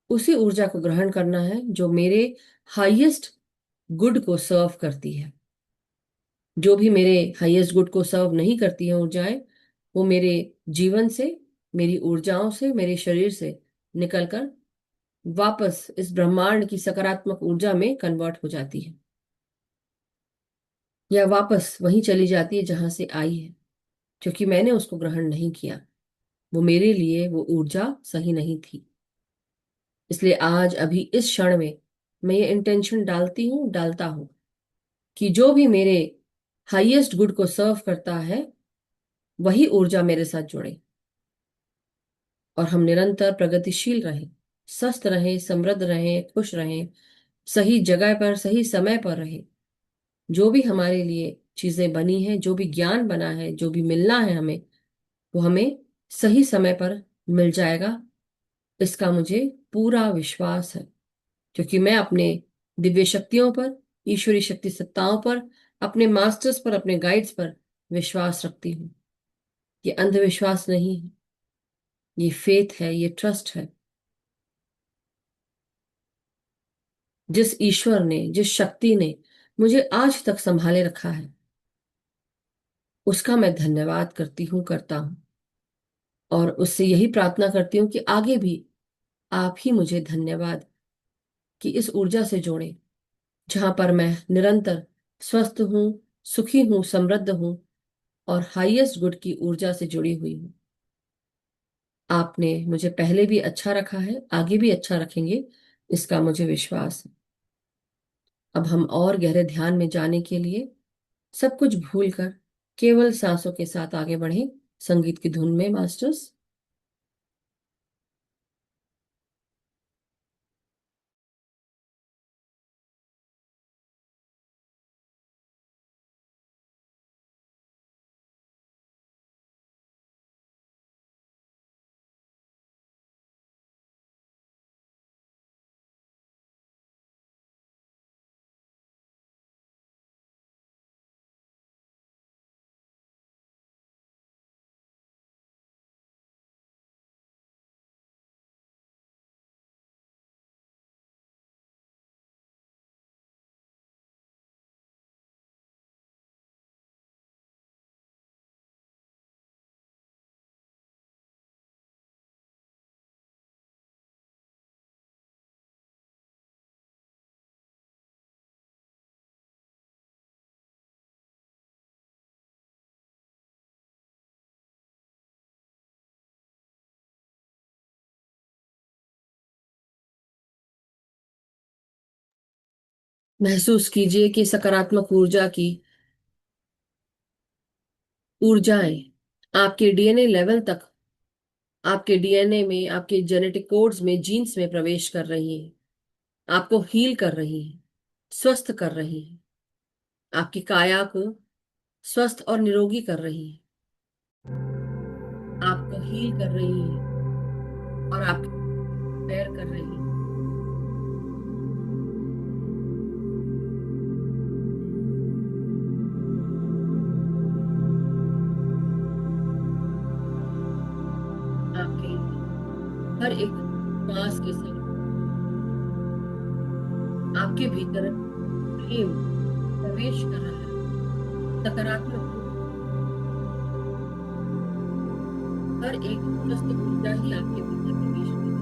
S1: उसी ऊर्जा को ग्रहण करना है जो मेरे हाईएस्ट गुड को सर्व करती है। जो भी मेरे हाईएस्ट गुड को सर्व नहीं करती है ऊर्जाएं, वो मेरे जीवन से, मेरी ऊर्जाओं से, मेरे शरीर से निकलकर वापस इस ब्रह्मांड की सकारात्मक ऊर्जा में कन्वर्ट हो जाती है, या वापस वहीं चली जाती है जहां से आई है, क्योंकि मैंने उसको ग्रहण नहीं किया। वो मेरे लिए वो ऊर्जा सही नहीं थी। इसलिए आज अभी इस क्षण में मैं ये इंटेंशन डालती हूँ, डालता हूँ कि जो भी मेरे हाईएस्ट गुड को सर्व करता है, वही ऊर्जा मेरे साथ जुड़े और हम निरंतर प्रगतिशील रहें, स्वस्थ रहें, समृद्ध रहें, खुश रहें, सही जगह पर सही समय पर रहें। जो भी हमारे लिए चीजें बनी हैं, जो भी ज्ञान बना है, जो भी मिलना है हमें, वो हमें सही समय पर मिल जाएगा, इसका मुझे पूरा विश्वास है। क्योंकि मैं अपने दिव्य शक्तियों पर, ईश्वरी शक्ति सत्ताओं पर, अपने मास्टर्स पर, अपने गाइड्स पर विश्वास रखती हूँ। ये अंधविश्वास नहीं है, ये फेथ है, ये ट्रस्ट है। जिस ईश्वर ने, जिस शक्ति ने मुझे आज तक संभाले रखा है, उसका मैं धन्यवाद करती हूँ, करता हूँ। और उससे यही प्रार्थना करती हूँ कि आगे भी आप ही मुझे धन्यवाद की इस ऊर्जा से जोड़ें, जहां पर मैं निरंतर स्वस्थ हूँ, सुखी हूँ, समृद्ध हूँ और हाईएस्ट गुड की ऊर्जा से जुड़ी हुई हूँ। आपने मुझे पहले भी अच्छा रखा है, आगे भी अच्छा रखेंगे, इसका मुझे विश्वास है। अब हम और गहरे ध्यान में जाने के लिए सब कुछ भूलकर केवल सांसों के साथ आगे बढ़ें, संगीत की धुन में मास्टर्स। महसूस कीजिए कि सकारात्मक ऊर्जा की ऊर्जाएं आपके डीएनए लेवल तक, आपके डीएनए में, आपके जेनेटिक कोड्स में, जीन्स में प्रवेश कर रही हैं, आपको हील कर रही हैं, स्वस्थ कर रही हैं, आपकी काया को स्वस्थ और निरोगी कर रही हैं, आपको हील कर रही हैं और आपको रिपेयर कर रही हैं। आपके हर एक श्वास के साथ आपके भीतर प्रेम प्रवेश कर रहा है, सकारात्मक हर एक स्वस्थ ऊर्जा ही आपके भीतर प्रवेश कर रही है।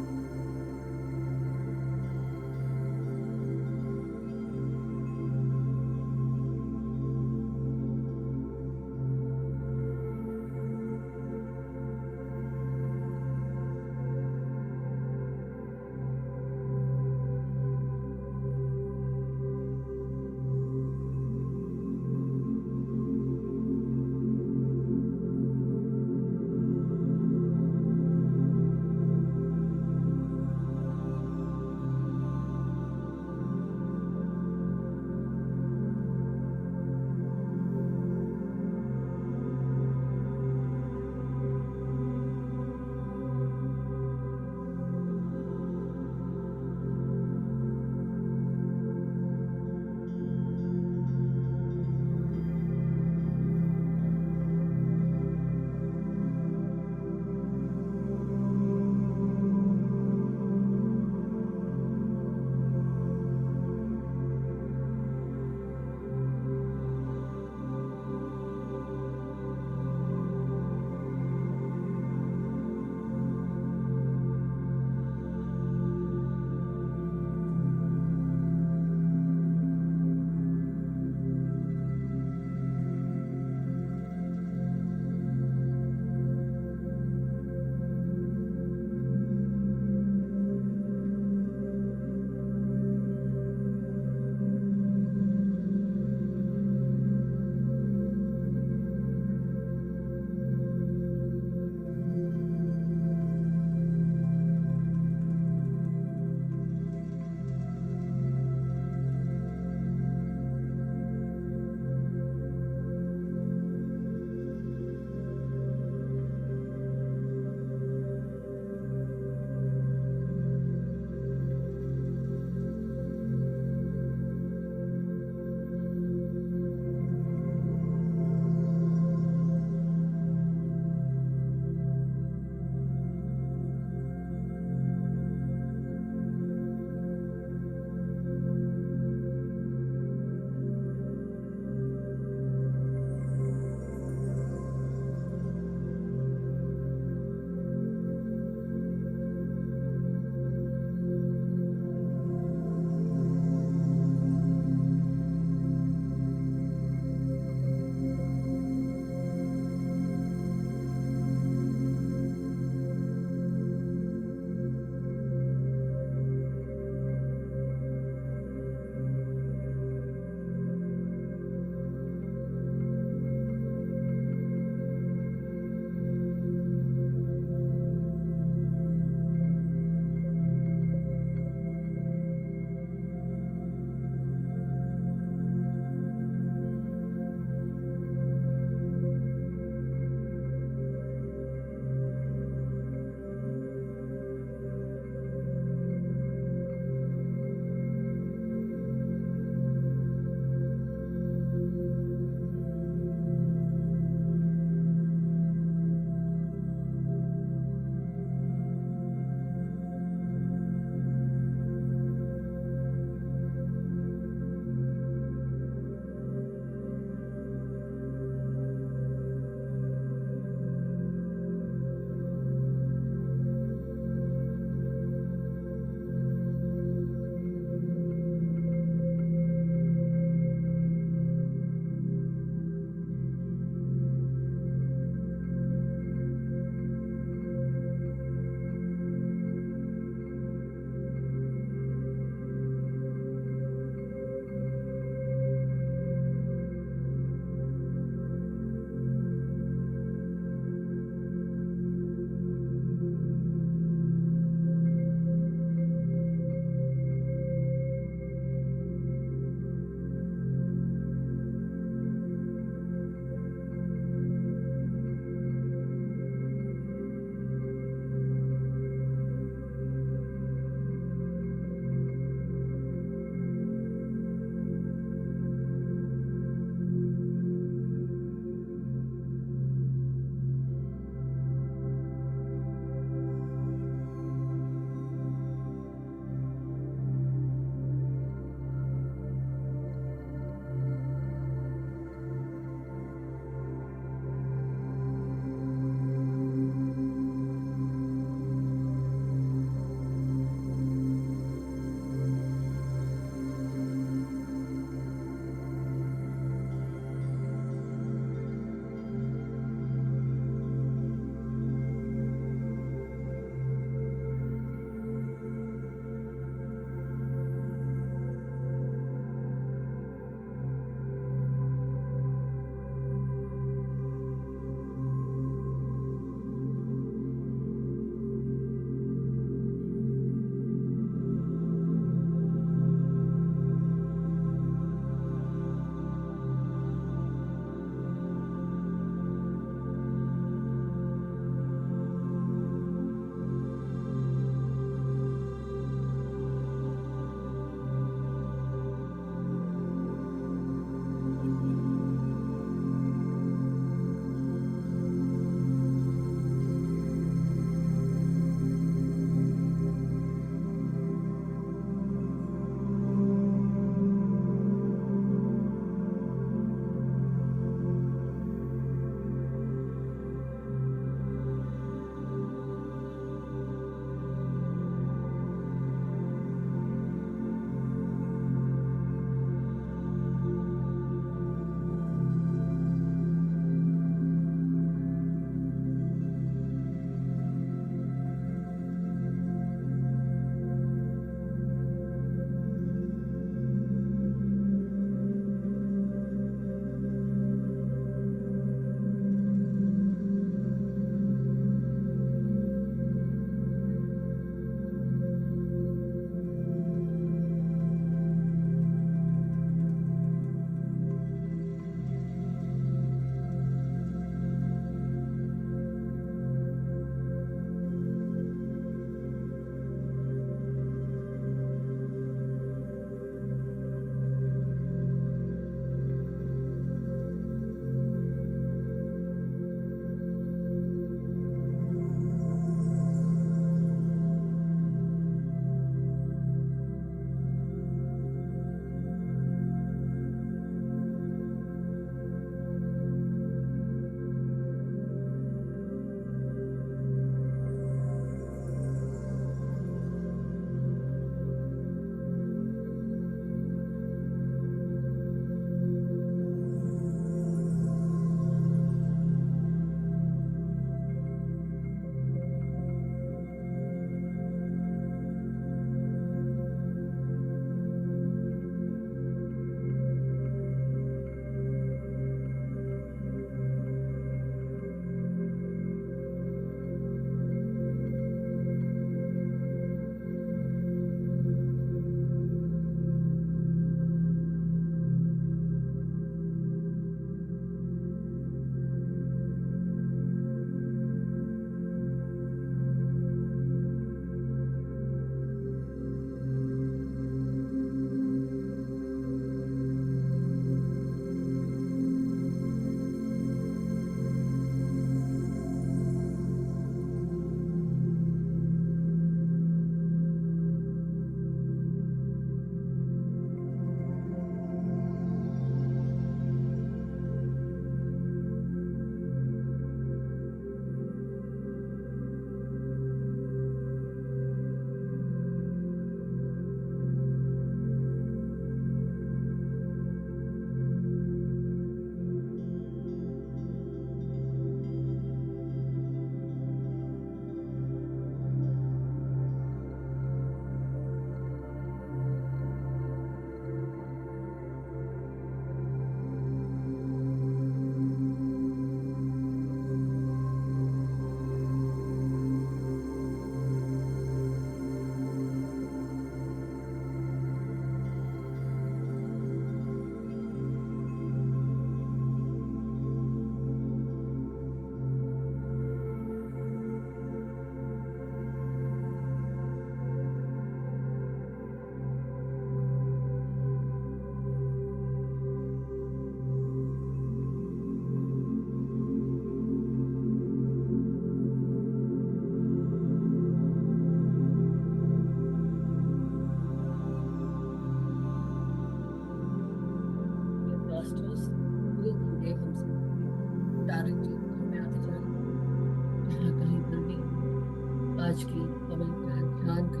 S1: आज के समय का ध्यान का,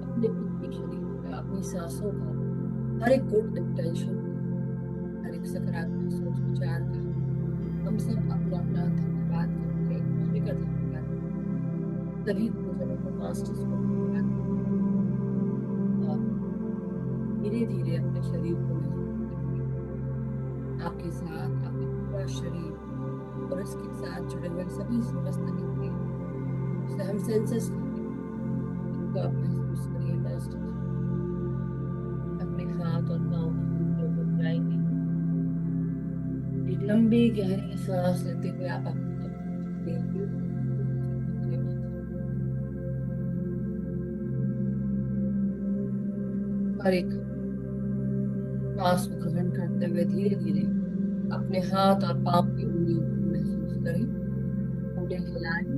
S1: अपने खुद के शरीर का, अपनी सांसों का, हर एक गुड इंटेंशन का, हर एक सकारात्मक सोच विचार का हम सब अपना अपना धन्यवाद करते हैं, एक दूसरे का धन्यवाद करते हैं, सभी गुरुजनों को, मास्टर्स को धन्यवाद करते हैं। और धीरे धीरे अपने शरीर को महसूस करेंगे, आपके साथ आपका पूरा शरीर और इसके साथ जुड़े हुए सभी समस्त इंद्रियां, जिसे हम सेंसेस कहते हैं, इनको आप महसूस करिए मास्टर्स। अपने हाथ और पाँव की उंगलियों को हिलाएंगे। एक लंबी गहरी सांस लेते हुए आप अपने अपने हर एक सांस को ग्रहण करते हुए धीरे धीरे अपने हाथ और पाँव की उंगलियों को महसूस करें, उन्हें हिलाएं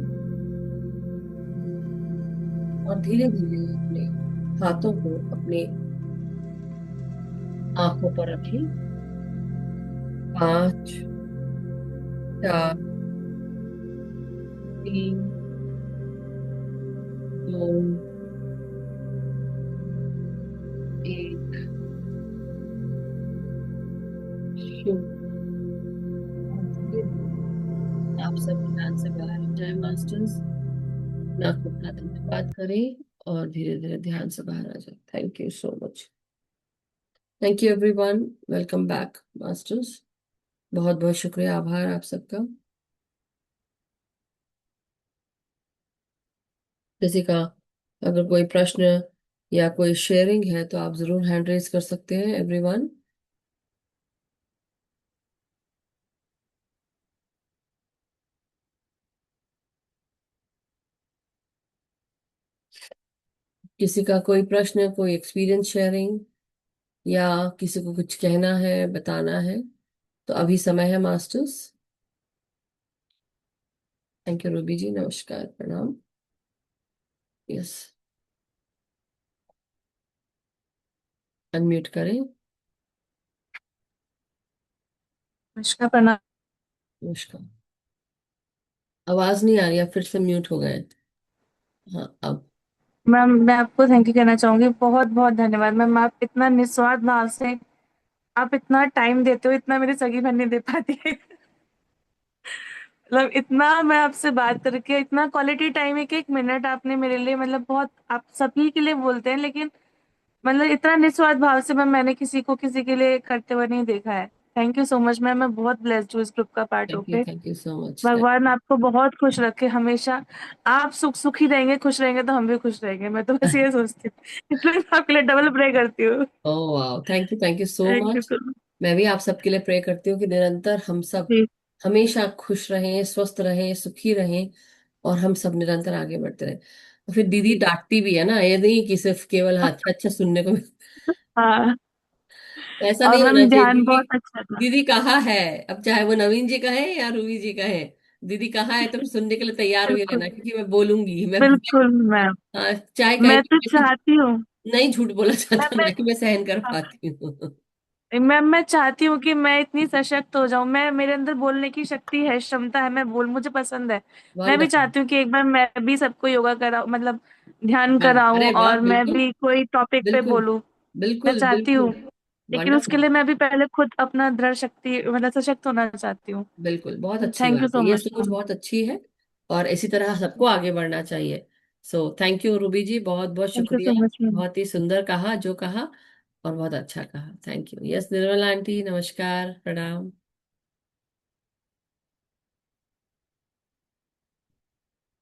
S1: और धीरे धीरे अपने हाथों को अपने आंखों पर रखें। 5, 4, 3, 2, 1 शुरू। धीरे धीरे आप सब ध्यान से बाहर आ जाए मास्टर्स, ना खुद का धन्यवाद करें और धीरे धीरे ध्यान से बाहर आ जाए। Thank you so much. Thank you everyone, welcome back masters. बहुत बहुत शुक्रिया, आभार आप सबका। किसी का अगर कोई प्रश्न या कोई शेयरिंग है तो आप जरूर हैंड रेज कर सकते हैं एवरीवन। किसी का कोई प्रश्न, कोई एक्सपीरियंस शेयरिंग या किसी को कुछ कहना है, बताना है, तो अभी समय है मास्टर्स। थैंक यू रूबी जी, नमस्कार, प्रणाम। यस, अनम्यूट करें।
S2: नमस्कार, प्रणाम।
S1: नमस्कार। आवाज नहीं आ रही, आप फिर से म्यूट हो गए। हाँ, अब।
S2: मैम, मैं आपको थैंक यू कहना चाहूंगी। बहुत बहुत धन्यवाद मैम, आप इतना निस्वार्थ भाव से आप इतना टाइम देते हो, इतना मेरी सगी बहन नहीं दे पाती है। मतलब इतना मैं आपसे बात करके, इतना क्वालिटी टाइम है कि एक मिनट आपने मेरे लिए, मतलब बहुत, आप सभी के लिए बोलते हैं लेकिन मतलब इतना निस्वार्थ भाव से मैम मैंने किसी को किसी के लिए करते हुए नहीं देखा है। Thank you so much ma'am, मैं बहुत ब्लेस्ड हूँ इस ग्रुप का पार्ट होके।
S1: Thank you so much.
S2: भगवान आपको बहुत खुश रखे हमेशा। आप सुखी रहेंगे, खुश रहेंगे तो हम भी खुश रहेंगे, मैं तो बस ये सोचती हूँ। इसलिए मैं आपके लिए डबल प्रे करती हूँ।
S1: ओह वाह, thank you so
S2: thank you
S1: much.
S2: So much.
S1: मैं भी आप सबके लिए प्रे करती हूँ कि निरंतर हम सब
S2: जी।
S1: हमेशा खुश रहें, स्वस्थ रहें, सुखी रहें और हम सब निरंतर आगे बढ़ते रहें। और फिर दीदी
S2: जी।
S1: डांटती भी है ना, ये नहीं कि सिर्फ केवल हाँ अच्छा अच्छा सुनने को
S2: हाँ।
S1: ऐसा
S2: और
S1: नहीं होना
S2: मैम
S1: चाहिए
S2: ध्यान
S1: दीदी।
S2: बहुत अच्छा था।
S1: दीदी कहा है, अब चाहे वो नवीन जी का है या रूबी जी का है, दीदी कहा है तो फिर सुनने के लिए तैयार हुए
S2: बिल्कुल।
S1: रहना, क्योंकि मैं बोलूंगी मैं।
S2: बिल्कुल मैम।
S1: हाँ, चाहे कहीं
S2: मैं
S1: भी
S2: तो
S1: मैं
S2: चाहती हूँ
S1: नहीं झूठ बोला
S2: मैम,
S1: जाता ना कि मैं सहन कर पाती हूँ।
S2: मैं चाहती हूँ कि मैं इतनी सशक्त हो जाऊं। मैं, मेरे अंदर बोलने की शक्ति है, क्षमता है, मैं बोल, मुझे पसंद है। मैं भी
S1: वंडरफुल।
S2: चाहती हूँ कि एक बार मैं भी सबको योगा करा, मतलब ध्यान
S1: हाँ,
S2: कराऊं
S1: अरे वाह,
S2: और मैं
S1: बिल्कुल
S2: भी कोई टॉपिक पे
S1: बिल्कुल
S2: बोलूं। मैं
S1: बिल्कुल
S2: चाहती हूँ,
S1: बिल्कुल।
S2: लेकिन उसके
S1: वंडरफुल।
S2: लिए मैं भी पहले खुद अपना दृढ़ शक्ति, मतलब सशक्त होना चाहती हूँ।
S1: बिल्कुल, बहुत अच्छी
S2: थैंक यू
S1: बात है,
S2: सो
S1: ये
S2: मच
S1: सोच
S2: मैम।
S1: बहुत अच्छी है और इसी तरह सबको आगे बढ़ना चाहिए। सो थैंक यू रूबी जी, बहुत बहुत
S2: थैंक यू सो
S1: शुक्रिया।
S2: Much ma'am.
S1: बहुत ही सुंदर कहा जो कहा, और बहुत अच्छा कहा। Thank you. Yes, Nirmala aunty, नमस्कार, प्रणाम।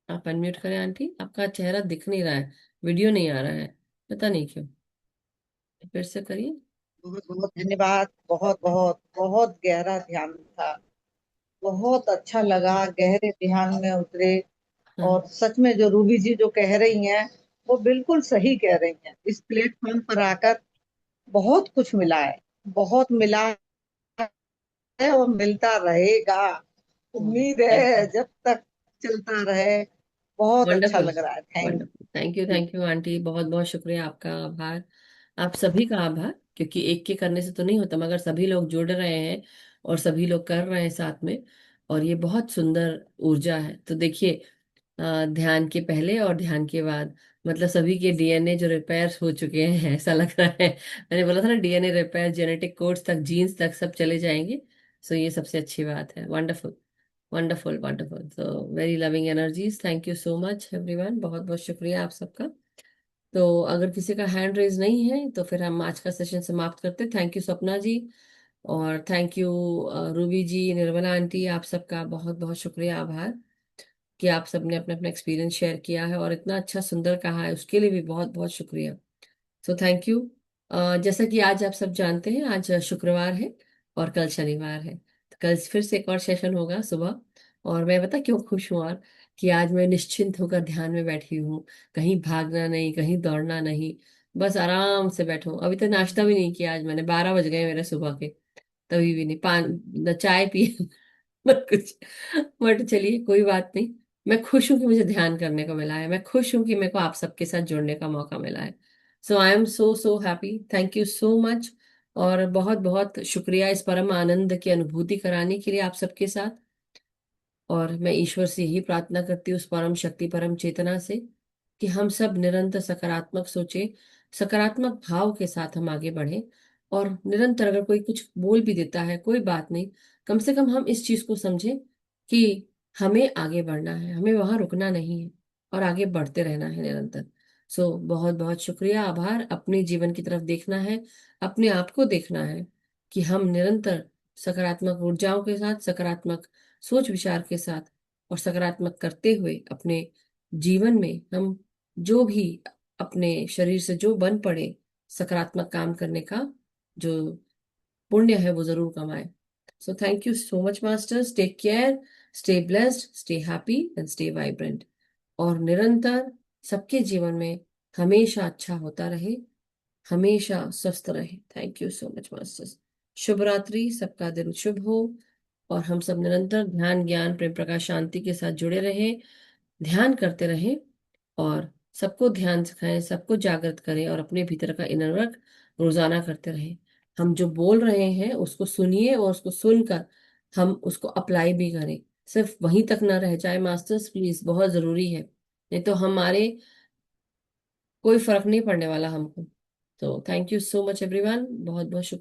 S1: आप अनम्यूट करें आंटी, आपका चेहरा दिख नहीं रहा है, वीडियो नहीं आ रहा है, पता नहीं क्यों। फिर से करिए।
S3: बहुत बहुत धन्यवाद। बहुत बहुत बहुत गहरा ध्यान था। बहुत अच्छा लगा, गहरे ध्यान में उतरे।
S1: हाँ।
S3: और सच में जो रूबी जी जो कह रही हैं वो बिल्कुल सही कह रही हैं। इस प्लेटफॉर्म पर आकर बहुत कुछ मिला है, बहुत मिला है और मिलता रहेगा। उम्मीद
S1: थैंक
S3: है
S1: यू।
S3: जब तक चलता रहे। बहुत अच्छा
S1: वंडरफुल।
S3: लग रहा है। Thank
S1: wonderful, thank
S3: you.
S1: You aunty, बहुत बहुत शुक्रिया आपका, आभार। आप सभी का आभार, क्योंकि एक के करने से तो नहीं होता, मगर सभी लोग जुड़ रहे हैं और सभी लोग कर रहे हैं साथ में, और ये बहुत सुंदर ऊर्जा है। तो देखिए, ध्यान के पहले और ध्यान के बाद, मतलब सभी के डीएनए जो रिपेयर हो चुके हैं ऐसा लग रहा है। मैंने बोला था ना, डीएनए रिपेयर, जेनेटिक कोड्स तक, जीन्स तक सब चले जाएंगे। सो ये सबसे अच्छी बात है। Wonderful, wonderful, wonderful. तो very loving energies, thank you so much everyone, बहुत बहुत शुक्रिया आप सबका। तो अगर किसी का हैंड रेज नहीं है तो फिर हम आज का सेशन समाप्त करते हैं। थैंक यू सपना जी, और thank you Ruby ji, Nirmala aunty, आप सबका बहुत बहुत शुक्रिया, आभार कि आप सबने अपना अपना एक्सपीरियंस शेयर किया है और इतना अच्छा सुंदर कहा है, उसके लिए भी बहुत बहुत शुक्रिया। सो थैंक यू। जैसा कि आज आप सब जानते हैं, आज शुक्रवार है और कल शनिवार है, तो कल फिर से एक और सेशन होगा सुबह। और मैं बता क्यों खुश हूँ, और कि आज मैं निश्चिंत होकर ध्यान में बैठी हूँ, कहीं भागना नहीं, कहीं दौड़ना नहीं, बस आराम से बैठो। अभी तक नाश्ता भी नहीं किया, आज मैंने 12 बज गए मेरे सुबह के, तभी भी नहीं, पान न चाय पी मत कुछ। बट चलिए कोई बात नहीं, मैं खुश हूं कि मुझे ध्यान करने को मिला है, मैं खुश हूं कि मेरे को आप सबके साथ जुड़ने का मौका मिला है। So I am so so happy, thank you so much. और बहुत बहुत शुक्रिया इस परम आनंद की अनुभूति कराने के लिए आप सबके साथ। और मैं ईश्वर से यही प्रार्थना करती हूँ, उस परम शक्ति, परम चेतना से, कि हम सब निरंतर सकारात्मक सोचे, सकारात्मक भाव के साथ हम आगे बढ़े। और निरंतर अगर कोई कुछ बोल भी देता है, कोई बात नहीं, कम से कम हम इस चीज को समझें कि हमें आगे बढ़ना है, हमें वहां रुकना नहीं है, और आगे बढ़ते रहना है निरंतर। सो बहुत बहुत शुक्रिया, आभार। अपने जीवन की तरफ देखना है, अपने आप को देखना है कि हम निरंतर सकारात्मक ऊर्जाओं के साथ, सकारात्मक सोच विचार के साथ और सकारात्मक करते हुए अपने जीवन में हम जो भी अपने शरीर से जो बन पड़े सकारात्मक काम करने का जो पुण्य है वो जरूर कमाए। So thank you so much masters, take care, stay blessed, stay happy and stay vibrant. और निरंतर सबके जीवन में हमेशा अच्छा होता रहे, हमेशा स्वस्थ रहे। Thank you so much masters. शुभ रात्रि, सबका दिन शुभ हो, और हम सब निरंतर ध्यान, ज्ञान, प्रेम, प्रकाश, शांति के साथ जुड़े रहें, ध्यान करते रहें, और सबको ध्यान सिखाएं, सबको जागृत करें, और अपने भीतर का इनर वर्क रोजाना करते रहें। हम जो बोल रहे हैं उसको सुनिए, और उसको सुनकर हम उसको अप्लाई भी करें। सिर्फ वहीं तक ना रह जाए मास्टर्स, प्लीज, बहुत जरूरी है, नहीं तो हमारे कोई फर्क नहीं पड़ने वाला हमको। तो thank you so much everyone, बहुत बहुत शुक्रिया।